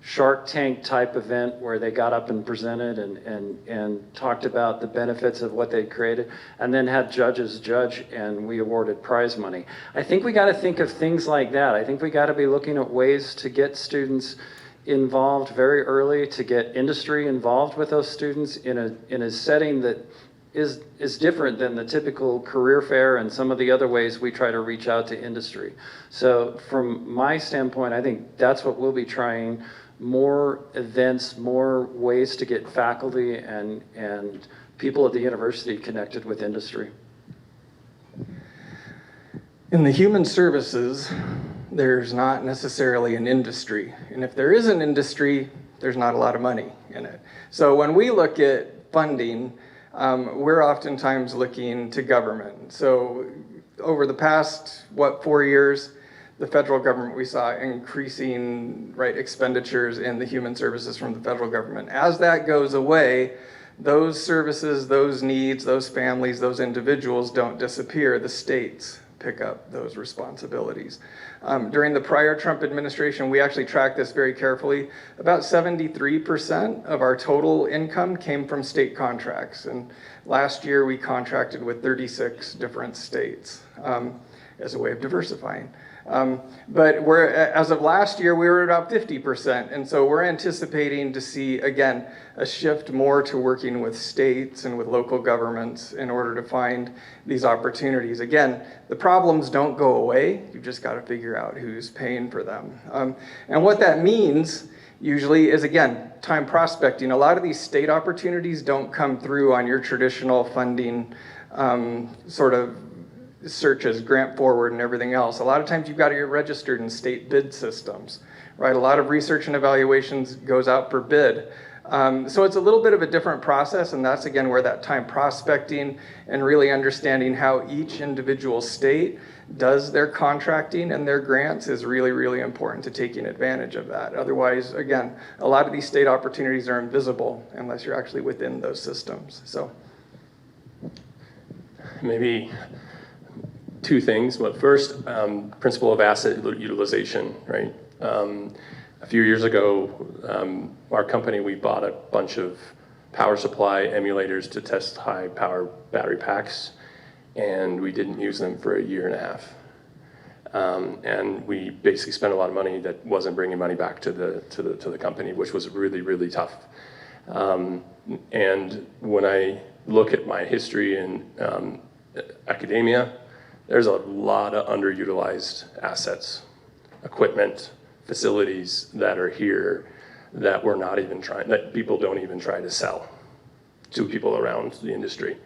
Shark Tank type event where they got up and presented and talked about the benefits of what they created, and then had judges judge, and we awarded prize money. I think we got to think of things like that. I think we got to be looking at ways to get students involved very early, to get industry involved with those students in a setting that is different than the typical career fair and some of the other ways we try to reach out to industry. So from my standpoint, I think that's what we'll be trying: more events, more ways to get faculty and people at the university connected with industry. In the human services, there's not necessarily an industry. And if there is an industry, there's not a lot of money in it. So when we look at funding, we're oftentimes looking to government. So over the past, 4 years, the federal government, we saw increasing expenditures in the human services from the federal government. As that goes away, those services, those needs, those families, those individuals don't disappear. The states pick up those responsibilities. During the prior Trump administration, we actually tracked this very carefully. About 73% of our total income came from state contracts. And last year we contracted with 36 different states as a way of diversifying. But as of last year, we were at about 50%. And so we're anticipating to see, again, a shift more to working with states and with local governments in order to find these opportunities. Again, the problems don't go away. You've just got to figure out who's paying for them. And what that means usually is, again, time prospecting. A lot of these state opportunities don't come through on your traditional funding sort of searches, grant forward and everything else. A lot of times you've got to get registered in state bid systems, right? A lot of research and evaluations goes out for bid. So it's a little bit of a different process, and that's again where that time prospecting and really understanding how each individual state does their contracting and their grants is really, really important to taking advantage of that. Otherwise, again, a lot of these state opportunities are invisible unless you're actually within those systems. So maybe two things. But first, principle of asset utilization, right? A few years ago, our company, we bought a bunch of power supply emulators to test high power battery packs, and we didn't use them for a year and a half. And we basically spent a lot of money that wasn't bringing money back to the company, which was really, really tough. And when I look at my history in academia, there's a lot of underutilized assets, equipment, facilities that are here that we're not even trying, that people don't even try to sell to people around the industry.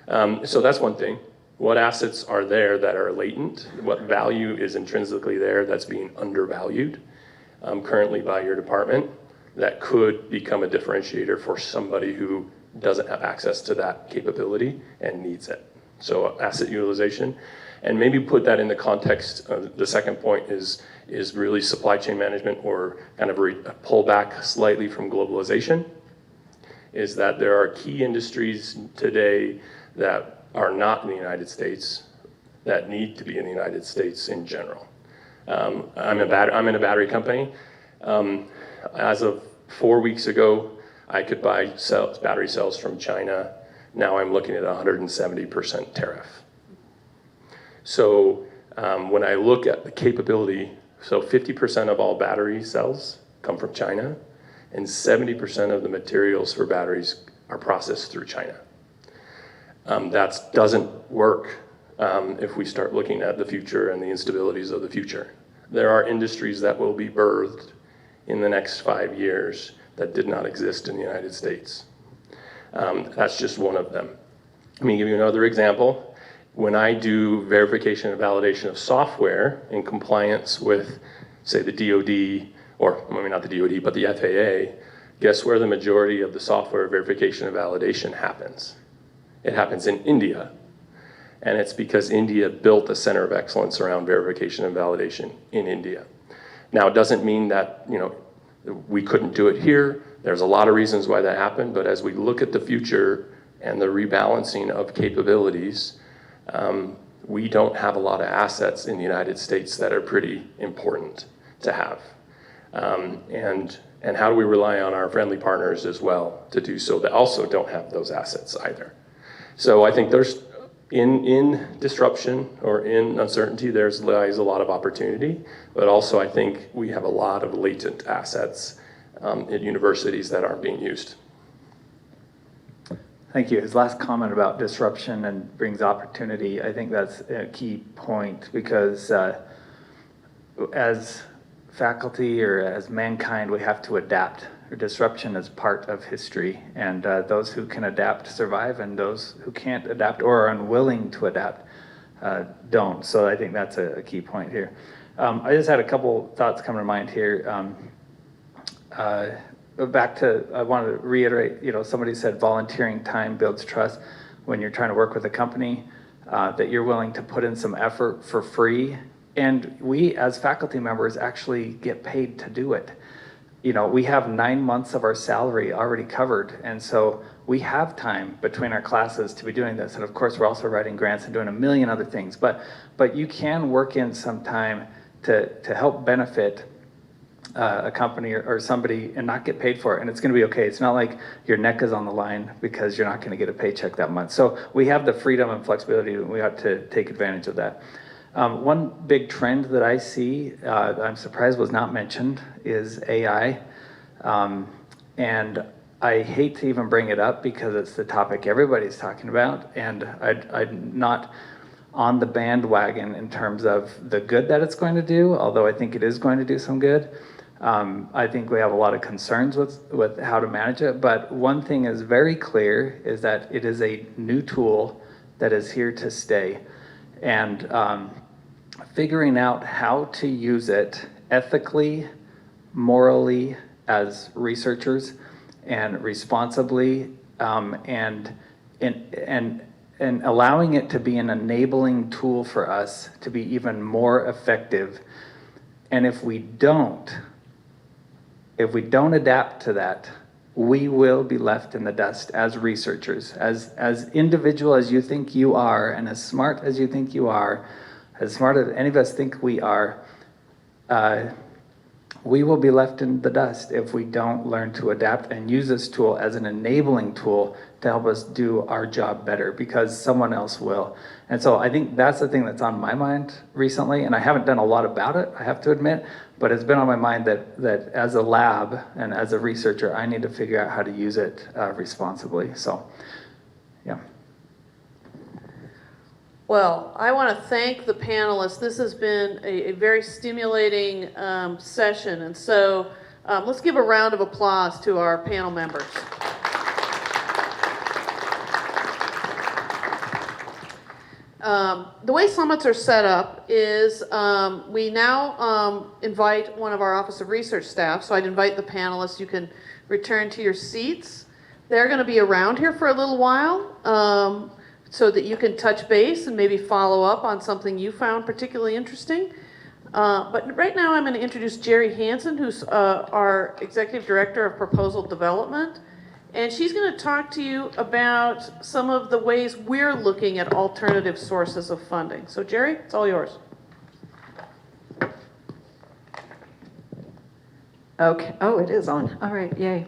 So that's one thing. What assets are there that are latent? What value is intrinsically there that's being undervalued currently by your department that could become a differentiator for somebody who doesn't have access to that capability and needs it? So asset utilization, and maybe put that in the context of the second point is really supply chain management, or kind of a pullback slightly from globalization, is that there are key industries today that are not in the United States that need to be in the United States in general. I'm in a battery company. As of 4 weeks ago, I could buy battery cells from China. Now I'm looking at 170% tariff. So when I look at the capability, so 50% of all battery cells come from China, and 70% of the materials for batteries are processed through China. That doesn't work if we start looking at the future and the instabilities of the future. There are industries that will be birthed in the next 5 years that did not exist in the United States. That's just one of them. Let me give you another example. When I do verification and validation of software in compliance with, say, the DoD, or maybe not the DoD, but the FAA, guess where the majority of the software verification and validation happens? It happens in India. And it's because India built a center of excellence around verification and validation in India. Now, it doesn't mean that, we couldn't do it here. There's a lot of reasons why that happened, but as we look at the future and the rebalancing of capabilities, we don't have a lot of assets in the United States that are pretty important to have. And how do we rely on our friendly partners as well to do so that also don't have those assets either? So I think there's, in disruption or in uncertainty, lies a lot of opportunity, but also I think we have a lot of latent assets at universities that aren't being used. Thank you. His last comment about disruption and brings opportunity, I think that's a key point, because as faculty or as mankind, we have to adapt. Disruption is part of history, and those who can adapt survive, and those who can't adapt or are unwilling to adapt don't. So I think that's a key point here. I just had a couple thoughts come to mind here. I wanted to reiterate, somebody said volunteering time builds trust. When you're trying to work with a company, that you're willing to put in some effort for free. And we, as faculty members, actually get paid to do it. We have 9 months of our salary already covered. And so we have time between our classes to be doing this. And of course, we're also writing grants and doing a million other things. But you can work in some time to help benefit a company or somebody and not get paid for it, and it's going to be okay. It's not like your neck is on the line because you're not going to get a paycheck that month. So we have the freedom and flexibility, and we ought to take advantage of that. One big trend that I see, I'm surprised was not mentioned, is AI. And I hate to even bring it up because it's the topic everybody's talking about, and I'm not on the bandwagon in terms of the good that it's going to do, although I think it is going to do some good. I think we have a lot of concerns with how to manage it, but one thing is very clear is that it is a new tool that is here to stay. And figuring out how to use it ethically, morally, as researchers, and responsibly, and allowing it to be an enabling tool for us to be even more effective. And if we don't adapt to that, we will be left in the dust as researchers, as individual as you think you are, and as smart as you think you are, as smart as any of us think we are. we will be left in the dust if we don't learn to adapt and use this tool as an enabling tool to help us do our job better, because someone else will. And so I think that's the thing that's on my mind recently, and I haven't done a lot about it, I have to admit, but it's been on my mind that as a lab and as a researcher, I need to figure out how to use it responsibly. So, yeah. Well, I want to thank the panelists. This has been a very stimulating session, and so let's give a round of applause to our panel members. The way summits are set up is we now invite one of our Office of Research staff, so I'd invite the panelists. You can return to your seats. They're going to be around here for a little while so that you can touch base and maybe follow up on something you found particularly interesting. But right now I'm going to introduce Jerry Hansen, who's our Executive Director of Proposal Development. And she's going to talk to you about some of the ways we're looking at alternative sources of funding. So Jerry, it's all yours. Okay. Oh, it is on. All right. Yay.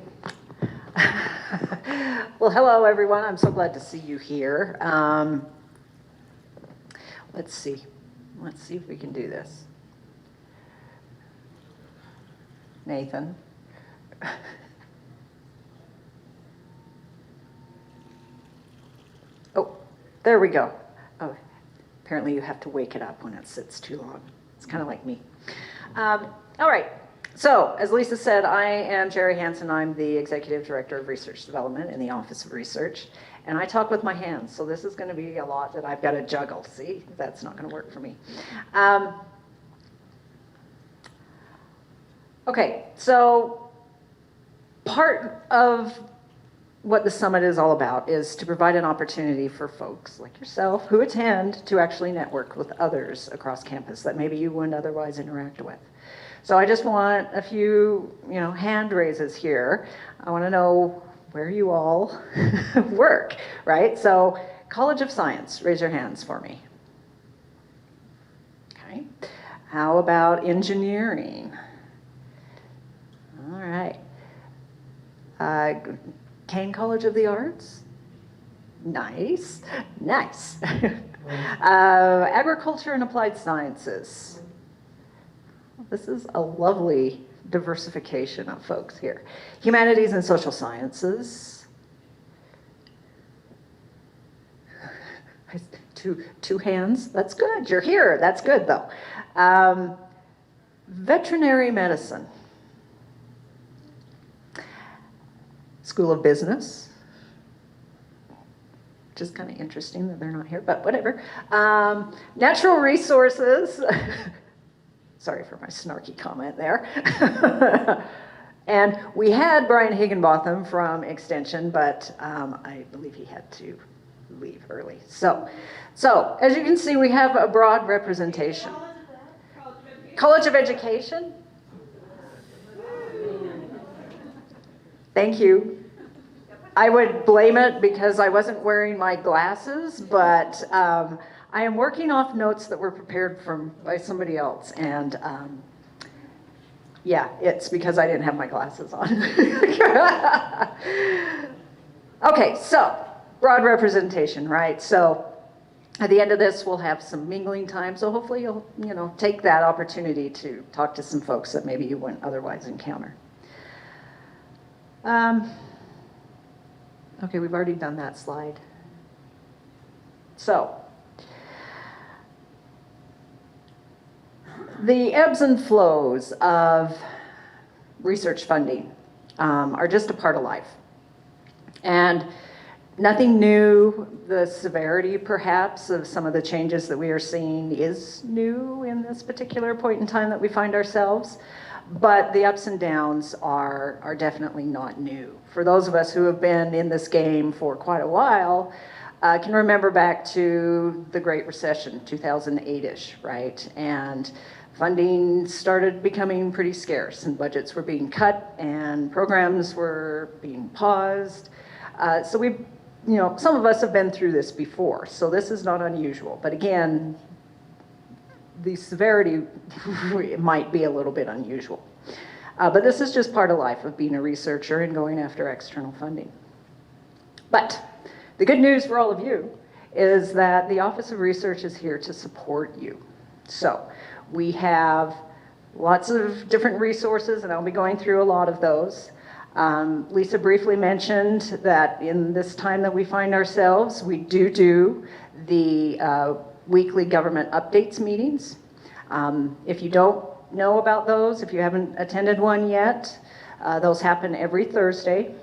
Well, hello, everyone. I'm so glad to see you here. Let's see. Let's see if we can do this. Nathan. Oh, there we go. Oh, apparently you have to wake it up when it sits too long. It's kind of like me. All right. So, as Lisa said, I am Jerry Hansen. I'm the Executive Director of Research Development in the Office of Research. And I talk with my hands, so this is going to be a lot that I've got to juggle. See, that's not going to work for me. Okay, so part of what the summit is all about is to provide an opportunity for folks like yourself who attend to actually network with others across campus that maybe you wouldn't otherwise interact with. So I just want a few, hand raises here. I want to know where you all work, right? So College of Science, raise your hands for me. Okay. How about engineering? All right. Kane College of the Arts? Nice, nice. Agriculture and Applied Sciences. This is a lovely diversification of folks here. Humanities and Social Sciences. Two hands, that's good. You're here, that's good though. Veterinary Medicine. School of Business. Which is kind of interesting that they're not here, but whatever. Natural Resources. Sorry for my snarky comment there. And we had Brian Higginbotham from Extension, but I believe he had to leave early. So as you can see, we have a broad representation. College of Education? Thank you. I would blame it because I wasn't wearing my glasses, but I am working off notes that were prepared by somebody else, and yeah, it's because I didn't have my glasses on. Okay, so broad representation, right? So at the end of this, we'll have some mingling time, so hopefully you'll take that opportunity to talk to some folks that maybe you wouldn't otherwise encounter. Okay, we've already done that slide. So the ebbs and flows of research funding are just a part of life. And nothing new. The severity, perhaps, of some of the changes that we are seeing is new in this particular point in time that we find ourselves. But the ups and downs are definitely not new. For those of us who have been in this game for quite a while, can remember back to the Great Recession, 2008-ish, right? And funding started becoming pretty scarce, and budgets were being cut, and programs were being paused. So we've, some of us have been through this before, so this is not unusual. But again, the severity might be a little bit unusual. But this is just part of life of being a researcher and going after external funding. But the good news for all of you is that the Office of Research is here to support you. So we have lots of different resources, and I'll be going through a lot of those. Lisa briefly mentioned that in this time that we find ourselves, we do the weekly government updates meetings. If you don't know about those, if you haven't attended one yet, those happen every Thursday,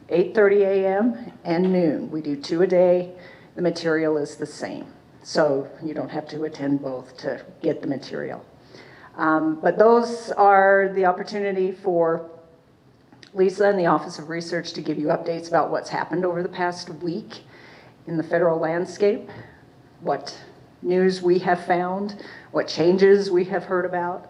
8:30 a.m. and noon. We do 2 a day. The material is the same, so you don't have to attend both to get the material. But those are the opportunity for Lisa and the Office of Research to give you updates about what's happened over the past week in the federal landscape, what news we have found, what changes we have heard about.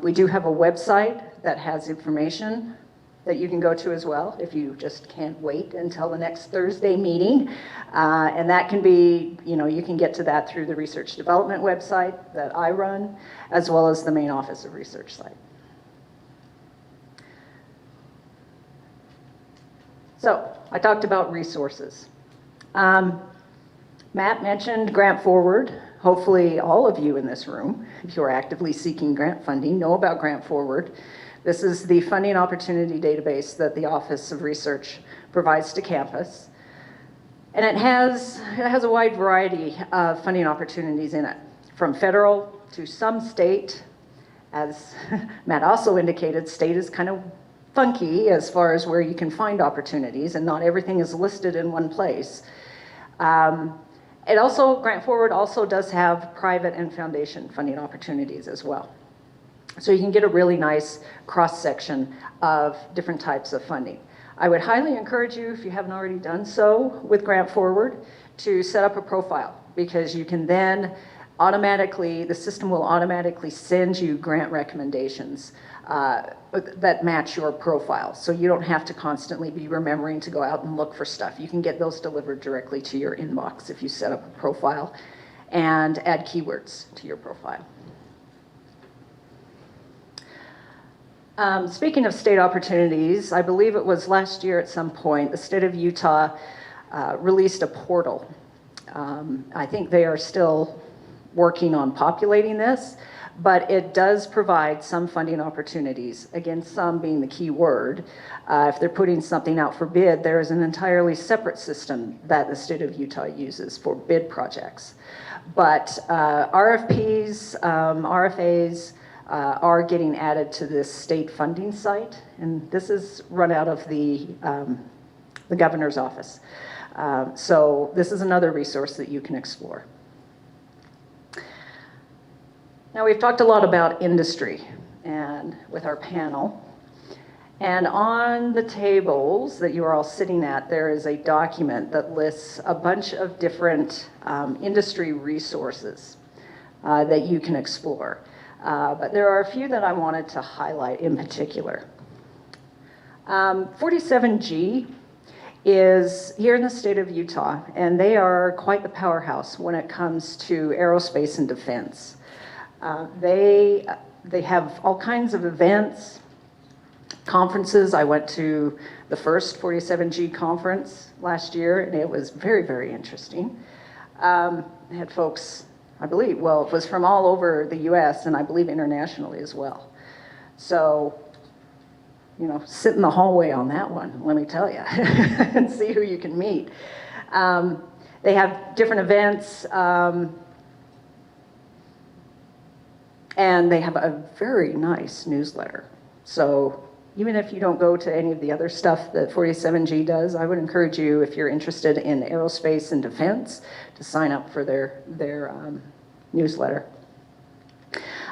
We do have a website that has information that you can go to as well if you just can't wait until the next Thursday meeting. And that can be, you can get to that through the research development website that I run, as well as the main Office of Research site. So I talked about resources. Matt mentioned Grant Forward. Hopefully all of you in this room, if you're actively seeking grant funding, know about Grant Forward. This is the funding opportunity database that the Office of Research provides to campus. And it has a wide variety of funding opportunities in it, from federal to some state. As Matt also indicated, state is kind of funky as far as where you can find opportunities, and not everything is listed in one place. Grant Forward also does have private and foundation funding opportunities as well. So you can get a really nice cross-section of different types of funding. I would highly encourage you, if you haven't already done so with Grant Forward, to set up a profile, because you can then the system will automatically send you grant recommendations that match your profile. So you don't have to constantly be remembering to go out and look for stuff. You can get those delivered directly to your inbox if you set up a profile and add keywords to your profile. Speaking of state opportunities, I believe it was last year at some point, the state of Utah released a portal. I think they are still working on populating this, but it does provide some funding opportunities. Again, some being the key word. If they're putting something out for bid, there is an entirely separate system that the state of Utah uses for bid projects. But RFPs, RFAs, are getting added to this state funding site, and this is run out of the governor's office. So this is another resource that you can explore. Now, we've talked a lot about industry and with our panel, and on the tables that you are all sitting at, there is a document that lists a bunch of different industry resources that you can explore. But there are a few that I wanted to highlight in particular. 47G is here in the state of Utah, and they are quite the powerhouse when it comes to aerospace and defense. They have all kinds of events, conferences. I went to the first 47G conference last year, and it was very, very interesting. They had folks, I believe, well, it was from all over the US and I believe internationally as well. So, sit in the hallway on that one, let me tell you, and see who you can meet. They have different events, and they have a very nice newsletter. So even if you don't go to any of the other stuff that 47G does, I would encourage you, if you're interested in aerospace and defense, to sign up for their newsletter.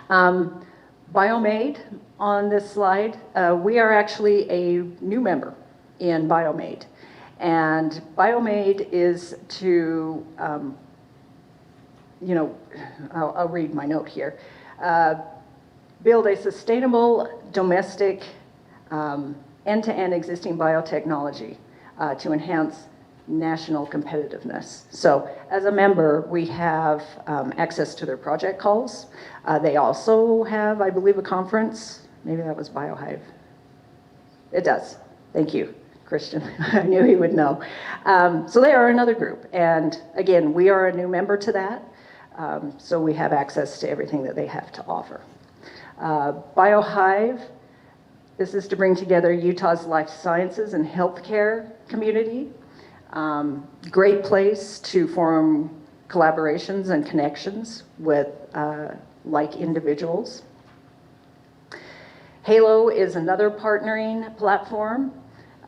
BioMade on this slide, we are actually a new member in BioMade. And BioMade is to, I'll read my note here. Build a sustainable domestic end-to-end existing biotechnology to enhance national competitiveness. So as a member, we have access to their project calls. They also have, I believe, a conference Maybe that was BioHive. It does. Thank you, Christian. I knew he would know. So they are another group. And again, we are a new member to that. So we have access to everything that they have to offer. BioHive, this is to bring together Utah's life sciences and healthcare community. Great place to form collaborations and connections with like individuals. Halo is another partnering platform,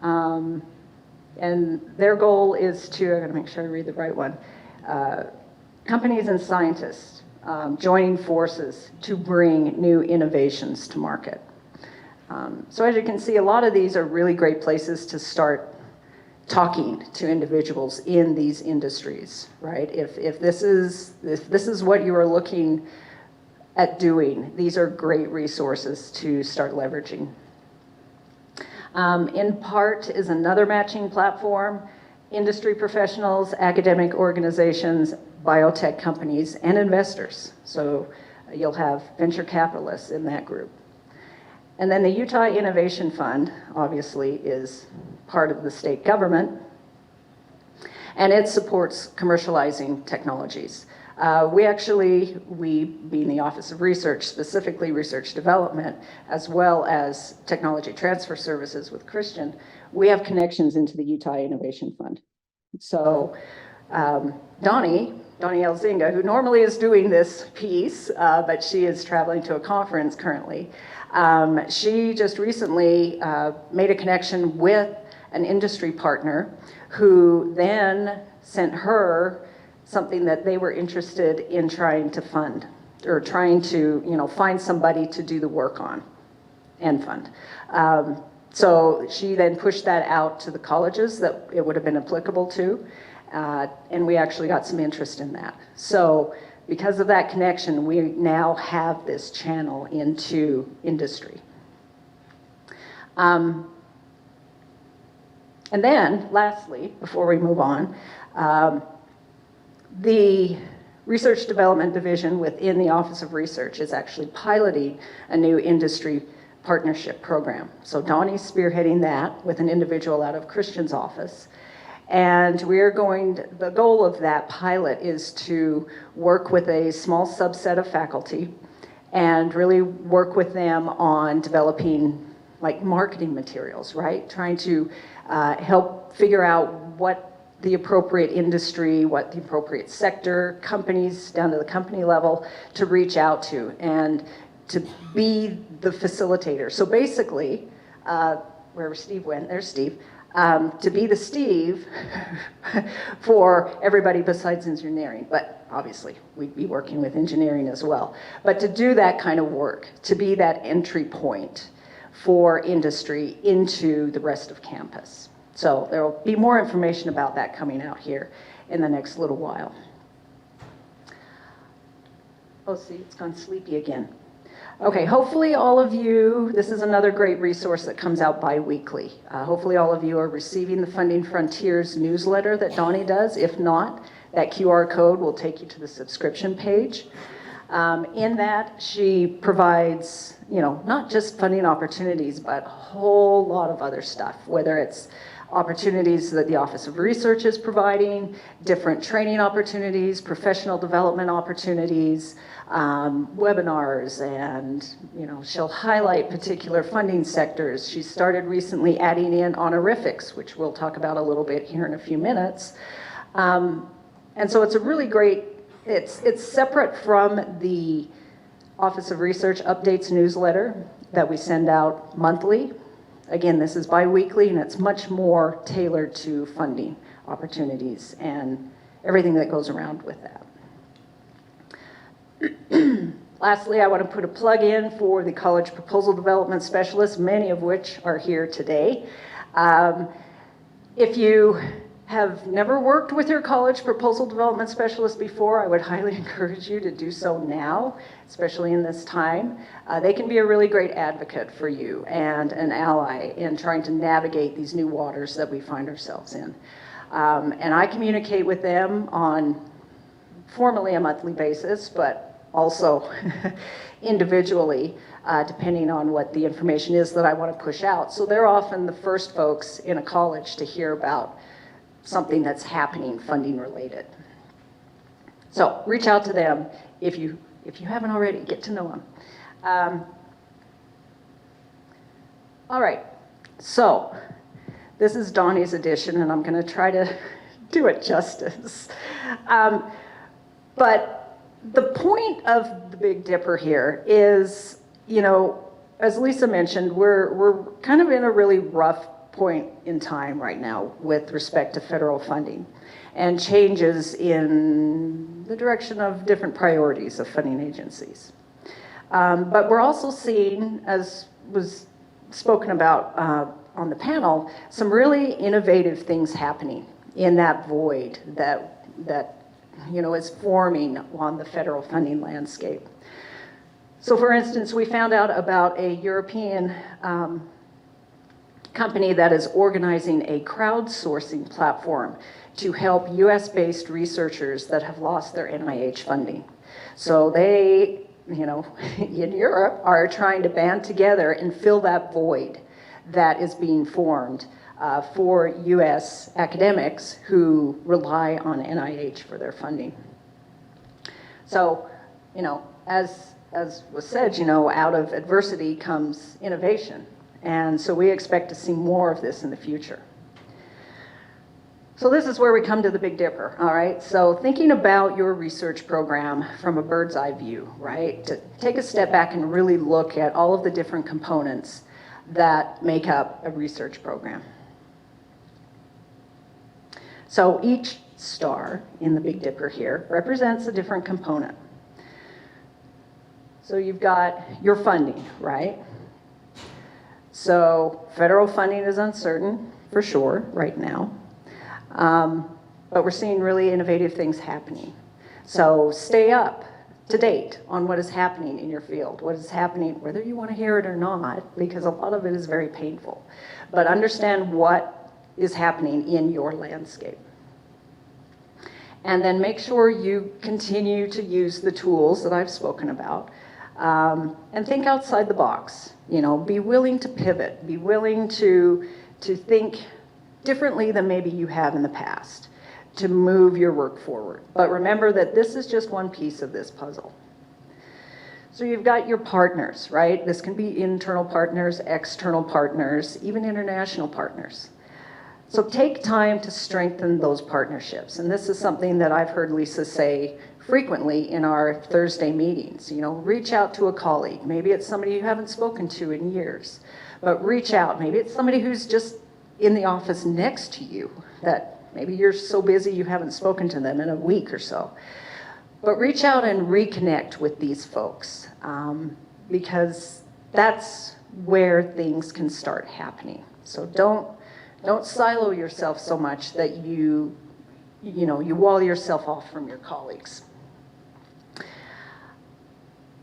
and their goal is to, I gotta make sure I read the right one, companies and scientists joining forces to bring new innovations to market. So as you can see, a lot of these are really great places to start talking to individuals in these industries, right? If this is what you are looking at doing, these are great resources to start leveraging. In part is another matching platform, industry professionals, academic organizations, biotech companies, and investors. So you'll have venture capitalists in that group. And then the Utah Innovation Fund, obviously, is part of the state government, and it supports commercializing technologies. We being the Office of Research, specifically research development, as well as technology transfer services with Christian, we have connections into the Utah Innovation Fund. So Donnie Elzinga, who normally is doing this piece, but she is traveling to a conference currently, she just recently made a connection with an industry partner who then sent her something that they were interested in trying to fund, or trying to, find somebody to do the work on and fund. So she then pushed that out to the colleges that it would have been applicable to, and we actually got some interest in that. So because of that connection, we now have this channel into industry. And then, lastly, before we move on, the Research Development Division within the Office of Research is actually piloting a new industry partnership program. So Donnie's spearheading that with an individual out of Christian's office. And the goal of that pilot is to work with a small subset of faculty and really work with them on developing like marketing materials, right? Trying to help figure out what the appropriate industry, what the appropriate sector, companies down to the company level to reach out to and to be the facilitator. So basically, wherever Steve went, there's Steve, to be the Steve for everybody besides engineering. But obviously, we'd be working with engineering as well. But to do that kind of work, to be that entry point for industry into the rest of campus. So there will be more information about that coming out here in the next little while. Oh, see, it's gone sleepy again. Okay, hopefully all of you, this is another great resource that comes out bi-weekly. Hopefully all of you are receiving the Funding Frontiers newsletter that Donnie does. If not, that QR code will take you to the subscription page. In that, she provides, not just funding opportunities, but a whole lot of other stuff, whether it's opportunities that the Office of Research is providing, different training opportunities, professional development opportunities, webinars, and she'll highlight particular funding sectors. She started recently adding in honorifics, which we'll talk about a little bit here in a few minutes. And so it's a really great, it's separate from the Office of Research Updates newsletter that we send out monthly. Again, this is bi-weekly, and it's much more tailored to funding opportunities and everything that goes around with that. Lastly, I want to put a plug in for the College Proposal Development Specialists, many of which are here today. If you have never worked with your college proposal development specialist before, I would highly encourage you to do so now, especially in this time. They can be a really great advocate for you and an ally in trying to navigate these new waters that we find ourselves in. And I communicate with them on formally a monthly basis, but also individually, depending on what the information is that I want to push out. So they're often the first folks in a college to hear about something that's happening funding related. So reach out to them if you haven't already, get to know them. All right, so this is Donnie's edition, and I'm going to try to do it justice. But the point of the Big Dipper here is, you know, as Lisa mentioned, we're kind of in a really rough point in time right now with respect to federal funding and changes in the direction of different priorities of funding agencies. But we're also seeing, as was spoken about on the panel, some really innovative things happening in that void that you know, is forming on the federal funding landscape. So for instance, we found out about a European company that is organizing a crowdsourcing platform to help US-based researchers that have lost their NIH funding. So they, you know, in Europe are trying to band together and fill that void that is being formed for US academics who rely on NIH for their funding. So, you know, as was said, you know, out of adversity comes innovation. And so we expect to see more of this in the future. So this is where we come to the Big Dipper, all right? So thinking about your research program from a bird's eye view, right? To take a step back and really look at all of the different components that make up a research program. So each star in the Big Dipper here represents a different component. So you've got your funding, right? So federal funding is uncertain, for sure, right now. But we're seeing really innovative things happening. So stay up to date on what is happening in your field, what is happening, whether you want to hear it or not, because a lot of it is very painful. But understand what is happening in your landscape. And then make sure you continue to use the tools that I've spoken about. And think outside the box. You know, be willing to pivot, be willing to think differently than maybe you have in the past to move your work forward. But remember that this is just one piece of this puzzle. So you've got your partners, right? This can be internal partners, external partners, even international partners. So take time to strengthen those partnerships. And this is something that I've heard Lisa say frequently in our Thursday meetings. You know, reach out to a colleague. Maybe it's somebody you haven't spoken to in years, but reach out. Maybe it's somebody who's just in the office next to you that maybe you're so busy you haven't spoken to them in a week or so. But reach out and reconnect with these folks because that's where things can start happening. So don't silo yourself so much that you wall yourself off from your colleagues.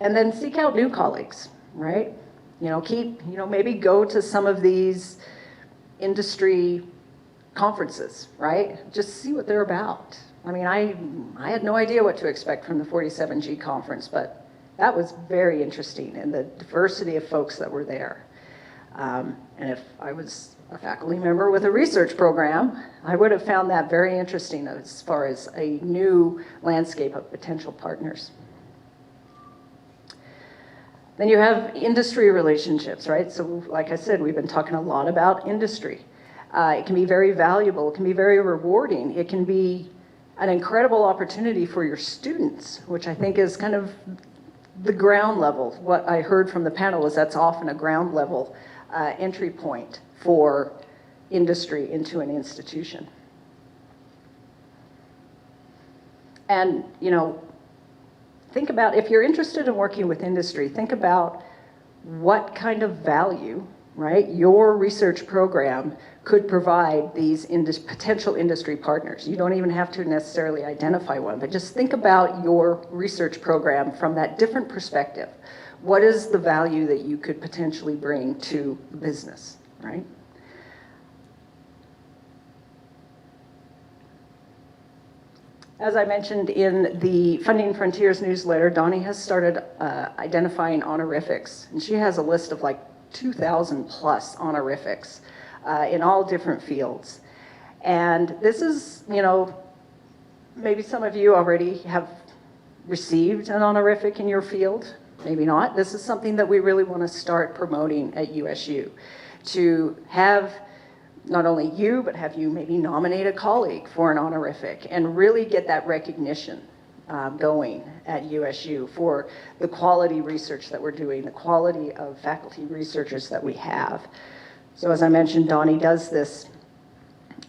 And then seek out new colleagues, right? You know, maybe go to some of these industry conferences, right? Just see what they're about. I mean, I had no idea what to expect from the 47G conference, but that was very interesting, and the diversity of folks that were there. And if I was a faculty member with a research program, I would have found that very interesting as far as a new landscape of potential partners. Then you have industry relationships, right? So like I said, we've been talking a lot about industry. It can be very valuable, it can be very rewarding, it can be an incredible opportunity for your students, which I think is kind of the ground level. What I heard from the panel is that's often a ground level entry point for industry into an institution. And, you know, think about, if you're interested in working with industry, think about what kind of value, right, your research program could provide these potential industry partners. You don't even have to necessarily identify one, but just think about your research program from that different perspective. What is the value that you could potentially bring to the business, right? As I mentioned in the Funding Frontiers newsletter, Donnie has started identifying honorifics, and she has a list of like 2,000 plus honorifics in all different fields. And this is, you know, maybe some of you already have received an honorific in your field, maybe not. This is something that we really want to start promoting at USU, to have not only you, but have you maybe nominate a colleague for an honorific and really get that recognition going at USU for the quality research that we're doing, the quality of faculty researchers that we have. So as I mentioned, Donnie does this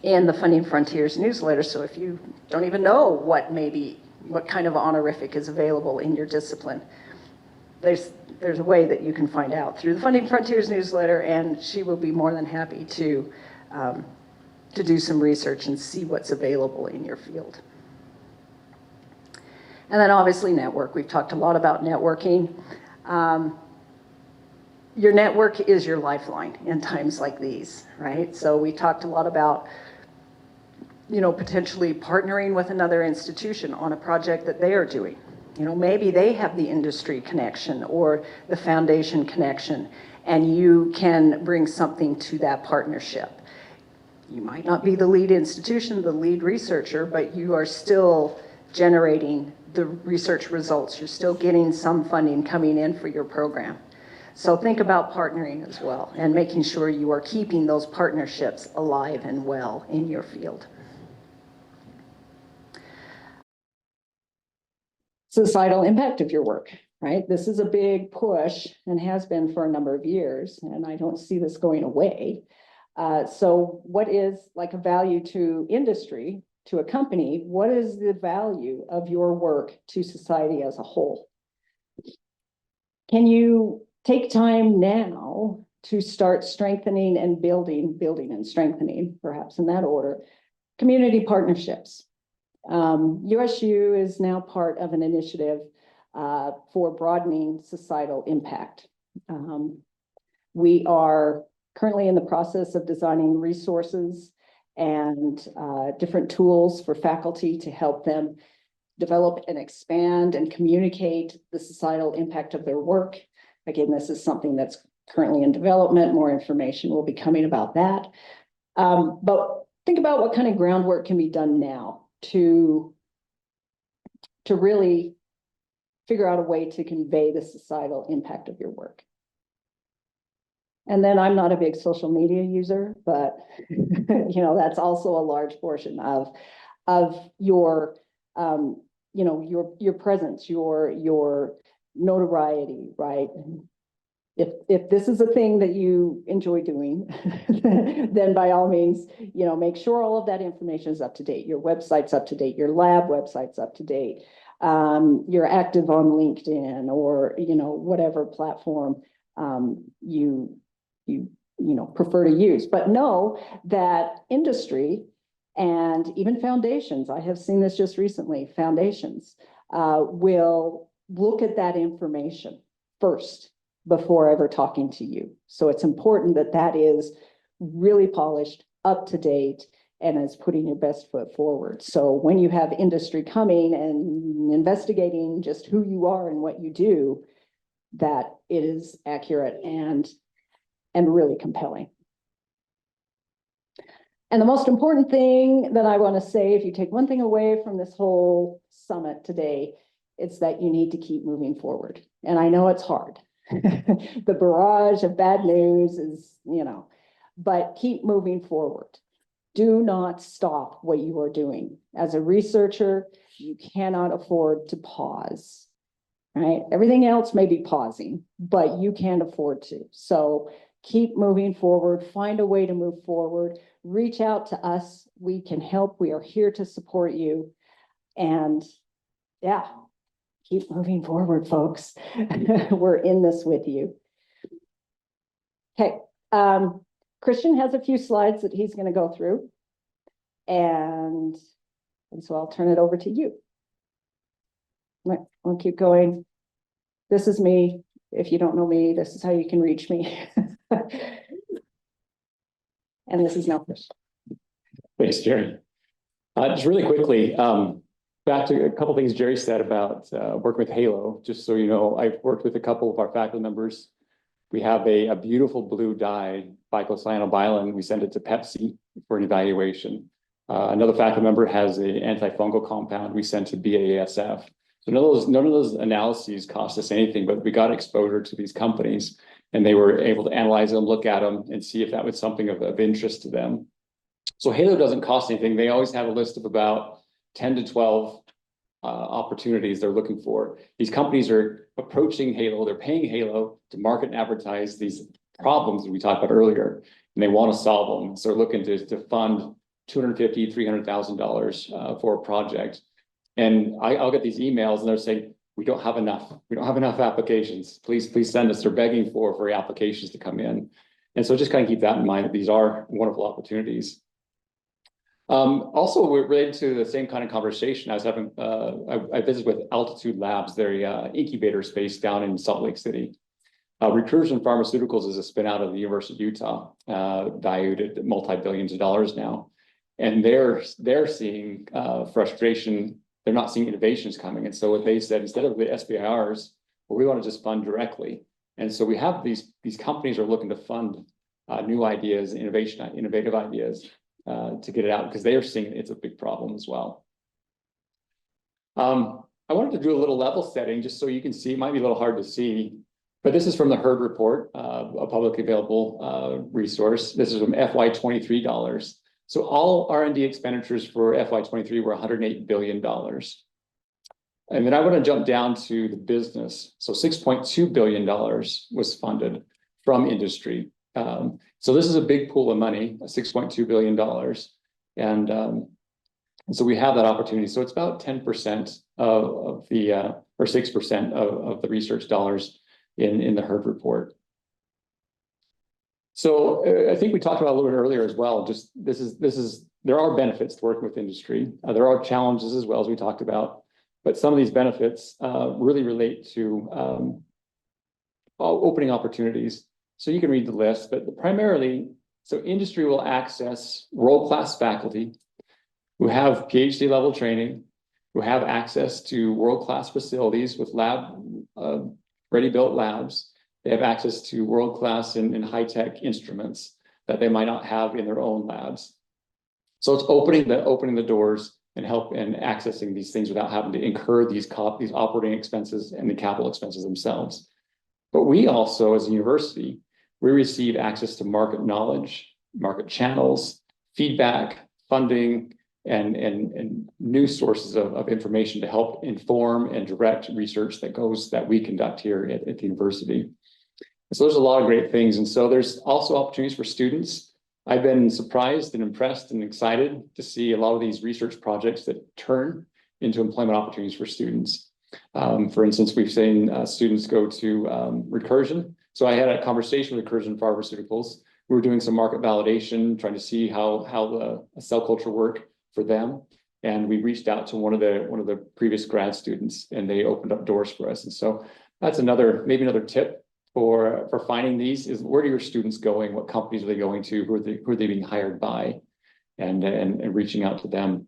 in the Funding Frontiers newsletter. So if you don't even know what kind of honorific is available in your discipline, there's a way that you can find out through the Funding Frontiers newsletter, and she will be more than happy to do some research and see what's available in your field. And then obviously network. We've talked a lot about networking. Your network is your lifeline in times like these, right? So we talked a lot about, you know, potentially partnering with another institution on a project that they are doing. You know, maybe they have the industry connection or the foundation connection, and you can bring something to that partnership. You might not be the lead institution, the lead researcher, but you are still generating the research results. You're still getting some funding coming in for your program. So think about partnering as well and making sure you are keeping those partnerships alive and well in your field. Societal impact of your work, right? This is a big push and has been for a number of years, and I don't see this going away. So what is like a value to industry, to a company? What is the value of your work to society as a whole? Can you take time now to start strengthening and building and strengthening, perhaps in that order, community partnerships? USU is now part of an initiative for broadening societal impact. We are currently in the process of designing resources and different tools for faculty to help them develop and expand and communicate the societal impact of their work. Again, this is something that's currently in development. More information will be coming about that. But think about what kind of groundwork can be done now to really figure out a way to convey the societal impact of your work. And then I'm not a big social media user, but you know, that's also a large portion of your you know, your presence, your notoriety, right? If this is a thing that you enjoy doing, then by all means, you know, make sure all of that information is up to date. Your website's up to date, your lab website's up to date. You're active on LinkedIn or, you know, whatever platform you prefer to use. But know that industry and even foundations, I have seen this just recently, foundations will look at that information first before ever talking to you. So it's important that that is really polished, up to date, and is putting your best foot forward. So when you have industry coming and investigating just who you are and what you do, that it is accurate and really compelling. And the most important thing that I want to say, if you take one thing away from this whole summit today, it's that you need to keep moving forward. And I know it's hard. The barrage of bad news is, you know, but keep moving forward. Do not stop what you are doing. As a researcher, you cannot afford to pause, right? Everything else may be pausing, but you can't afford to. So keep moving forward, find a way to move forward, reach out to us. We can help. We are here to support you. And yeah, keep moving forward, folks. We're in this with you. Okay. Christian has a few slides that he's going to go through. And so I'll turn it over to you. I'll keep going. This is me. If you don't know me, this is how you can reach me. And this is now Christian. Thanks, Jerry. Just really quickly, but back to a couple things Jerry said about working with Halo. Just so you know, I've worked with a couple of our faculty members. We have a beautiful blue dye, phycocyanobailen. We send it to Pepsi for an evaluation. Another faculty member has an antifungal compound we sent to BASF. So none of those analyses cost us anything, but we got exposure to these companies and they were able to analyze them, look at them and see if that was something of interest to them. So Halo doesn't cost anything. They always have a list of about 10 to 12 opportunities they're looking for. These companies are approaching Halo, they're paying Halo to market and advertise these problems that we talked about earlier, and they want to solve them. So they're looking to fund $250,000, $300,000 for a project. And I'll get these emails and they're saying, we don't have enough. We don't have enough applications. Please send us. They're begging for applications to come in. And so just kind of keep that in mind that these are wonderful opportunities. Also, we're related to the same kind of conversation. I was having, I visited with Altitude Labs, their incubator space down in Salt Lake City. Recursion Pharmaceuticals is a spin out of the University of Utah, valued at multi-billions of dollars now. And they're seeing frustration. They're not seeing innovations coming. And so what they said, instead of the SBIRs, well, we want to just fund directly. And so we have these companies are looking to fund new ideas, innovative ideas to get it out because they are seeing it's a big problem as well. I wanted to do a little level setting just so you can see, it might be a little hard to see, but this is from the HERD report, a publicly available resource. This is from FY23 dollars. So all R&D expenditures for FY23 were $108 billion. And then I want to jump down to the business. So $6.2 billion was funded from industry. So this is a big pool of money, $6.2 billion. And so we have that opportunity. So it's about 10% of the, or 6% of the research dollars in the HERD report. So I think we talked about a little bit earlier as well, just there are benefits to working with industry. There are challenges as well as we talked about, but some of these benefits really relate to opening opportunities. So you can read the list, but primarily, so industry will access world-class faculty who have PhD level training, who have access to world-class facilities with ready-built labs. They have access to world-class and high-tech instruments that they might not have in their own labs. So it's opening the doors and accessing these things without having to incur these operating expenses and the capital expenses themselves. But we also, as a university, we receive access to market knowledge, market channels, feedback, funding, and new sources of information to help inform and direct research that we conduct here at the university. So there's a lot of great things. And so there's also opportunities for students. I've been surprised and impressed and excited to see a lot of these research projects that turn into employment opportunities for students. For instance, we've seen students go to Recursion. So I had a conversation with Recursion Pharmaceuticals. We were doing some market validation, trying to see how the cell culture worked for them. And we reached out to one of the previous grad students, and they opened up doors for us. And so that's maybe another tip for finding these is, where are your students going? What companies are they going to? Who are they being hired by? And reaching out to them.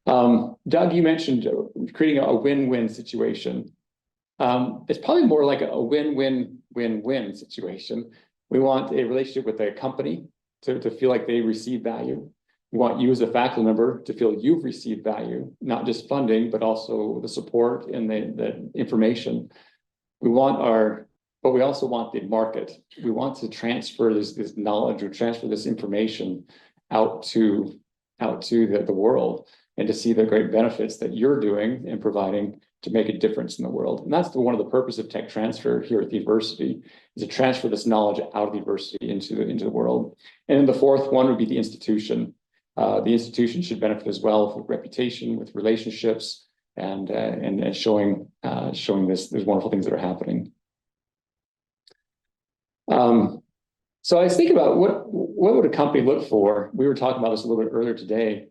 Doug, you mentioned creating a win-win situation. It's probably more like a win-win-win-win situation. We want a relationship with a company to feel like they receive value. We want you as a faculty member to feel you've received value, not just funding, but also the support and the information. But we also want the market. We want to transfer this knowledge or transfer this information out to the world, and to see the great benefits that you're doing and providing to make a difference in the world. And that's one of the purpose of tech transfer here at the university, is to transfer this knowledge out of the university into the world. And then the fourth one would be the institution. The institution should benefit as well with reputation, with relationships, and showing these wonderful things that are happening. So I was thinking about what would a company look for? We were talking about this a little bit earlier today,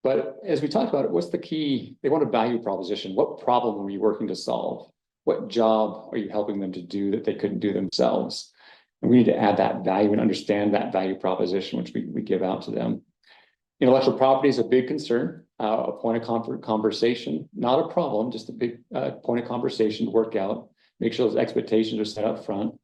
but as we talked about it, what's the key? They want a value proposition. What problem are you working to solve? What job are you helping them to do that they couldn't do themselves? And we need to add that value and understand that value proposition, which we give out to them. Intellectual property is a big concern. a point of conversation, not a problem, just a big point of conversation to work out. Make sure those expectations are set up front.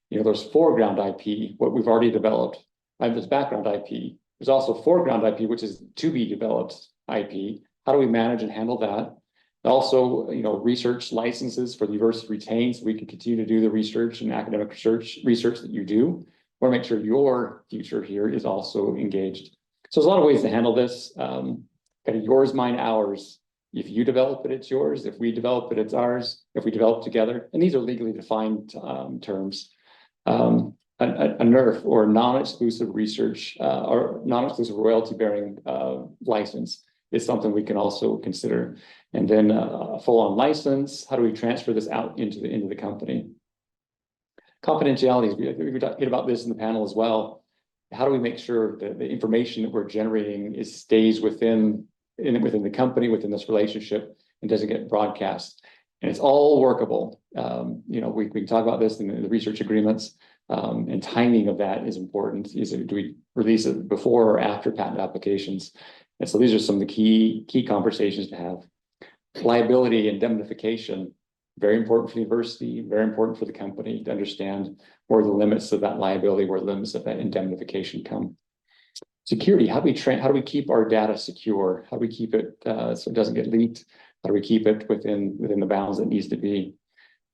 You know, there's foreground IP, what we've already developed. There's background IP. There's also foreground IP, which is to be developed IP. How do we manage and handle that? Also, you know, research licenses for the university retains, so we can continue to do the research and academic research that you do. We want to make sure your future here is also engaged. So there's a lot of ways to handle this. Kind of yours, mine, ours. If you develop it, it's yours. If we develop it, it's ours. If we develop together, and these are legally defined terms. A NERF, or non-exclusive research or non-exclusive royalty-bearing license, is something we can also consider. And then a full-on license. How do we transfer this out into the company? Confidentiality. We talked about this in the panel as well. How do we make sure that the information that we're generating stays within the company, within this relationship, and doesn't get broadcast? And it's all workable. You know, we can talk about this in the research agreements, and timing of that is important. Do we release it before or after patent applications? And so these are some of the key conversations to have. Liability indemnification, very important for the university, very important for the company to understand where the limits of that liability, where the limits of that indemnification come. Security, how do we keep our data secure? How do we keep it so it doesn't get leaked? How do we keep it within the bounds that needs to be?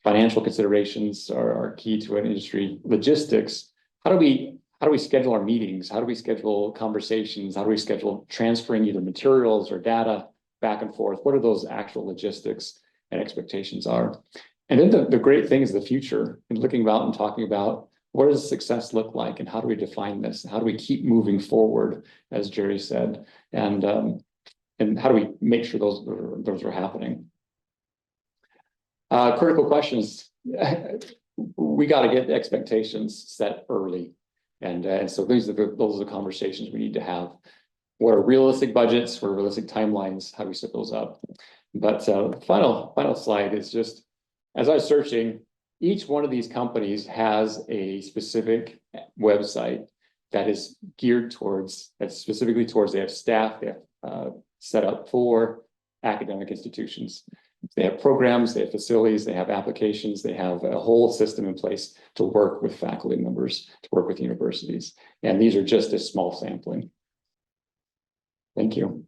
Financial considerations are key to an industry. Logistics, how do we schedule our meetings? How do we schedule conversations? How do we schedule transferring either materials or data back and forth? What are those actual logistics and expectations are? And then the great thing is the future, and looking about and talking about what does success look like, and how do we define this? How do we keep moving forward, as Jerry said, and how do we make sure those are happening? Critical questions. We got to get the expectations set early, and so those are the conversations we need to have. What are realistic budgets? What are realistic timelines? How do we set those up? But final slide is just, as I was searching, each one of these companies has a specific website that is geared towards, that's specifically towards, they have staff, they have set up for academic institutions. They have programs, they have facilities, they have applications, they have a whole system in place to work with faculty members, to work with universities. And these are just a small sampling. Thank you.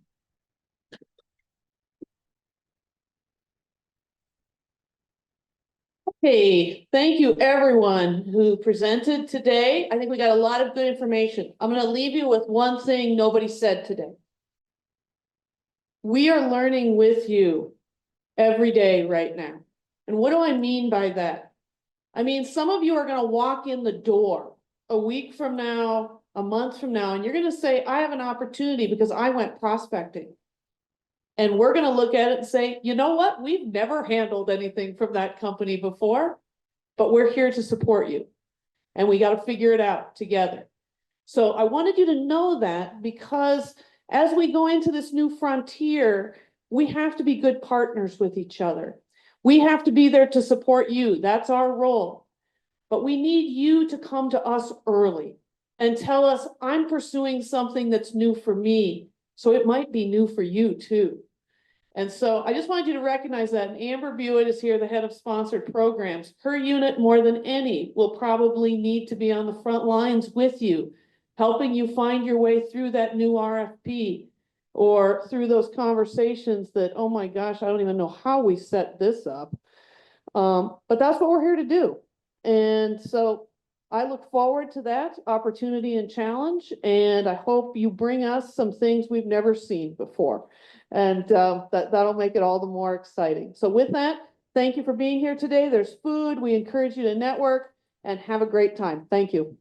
Hey, thank you everyone who presented today. I think we got a lot of good information. I'm going to leave you with one thing nobody said today. We are learning with you every day right now. And what do I mean by that? I mean, some of you are going to walk in the door a week from now, a month from now, and you're going to say, I have an opportunity because I went prospecting. And we're going to look at it and say, you know what? We've never handled anything from that company before, but we're here to support you. And we got to figure it out together. So I wanted you to know that, because as we go into this new frontier, we have to be good partners with each other. We have to be there to support you. That's our role. But we need you to come to us early and tell us, I'm pursuing something that's new for me, so it might be new for you too. And so I just wanted you to recognize that. And Amber Buitt is here, the head of sponsored programs. Her unit, more than any, will probably need to be on the front lines with you, helping you find your way through that new RFP, or through those conversations that, oh my gosh, I don't even know how we set this up. But that's what we're here to do. And so I look forward to that opportunity and challenge, and I hope you bring us some things we've never seen before. And that'll make it all the more exciting. So with that, thank you for being here today. There's food. We encourage you to network and have a great time. Thank you.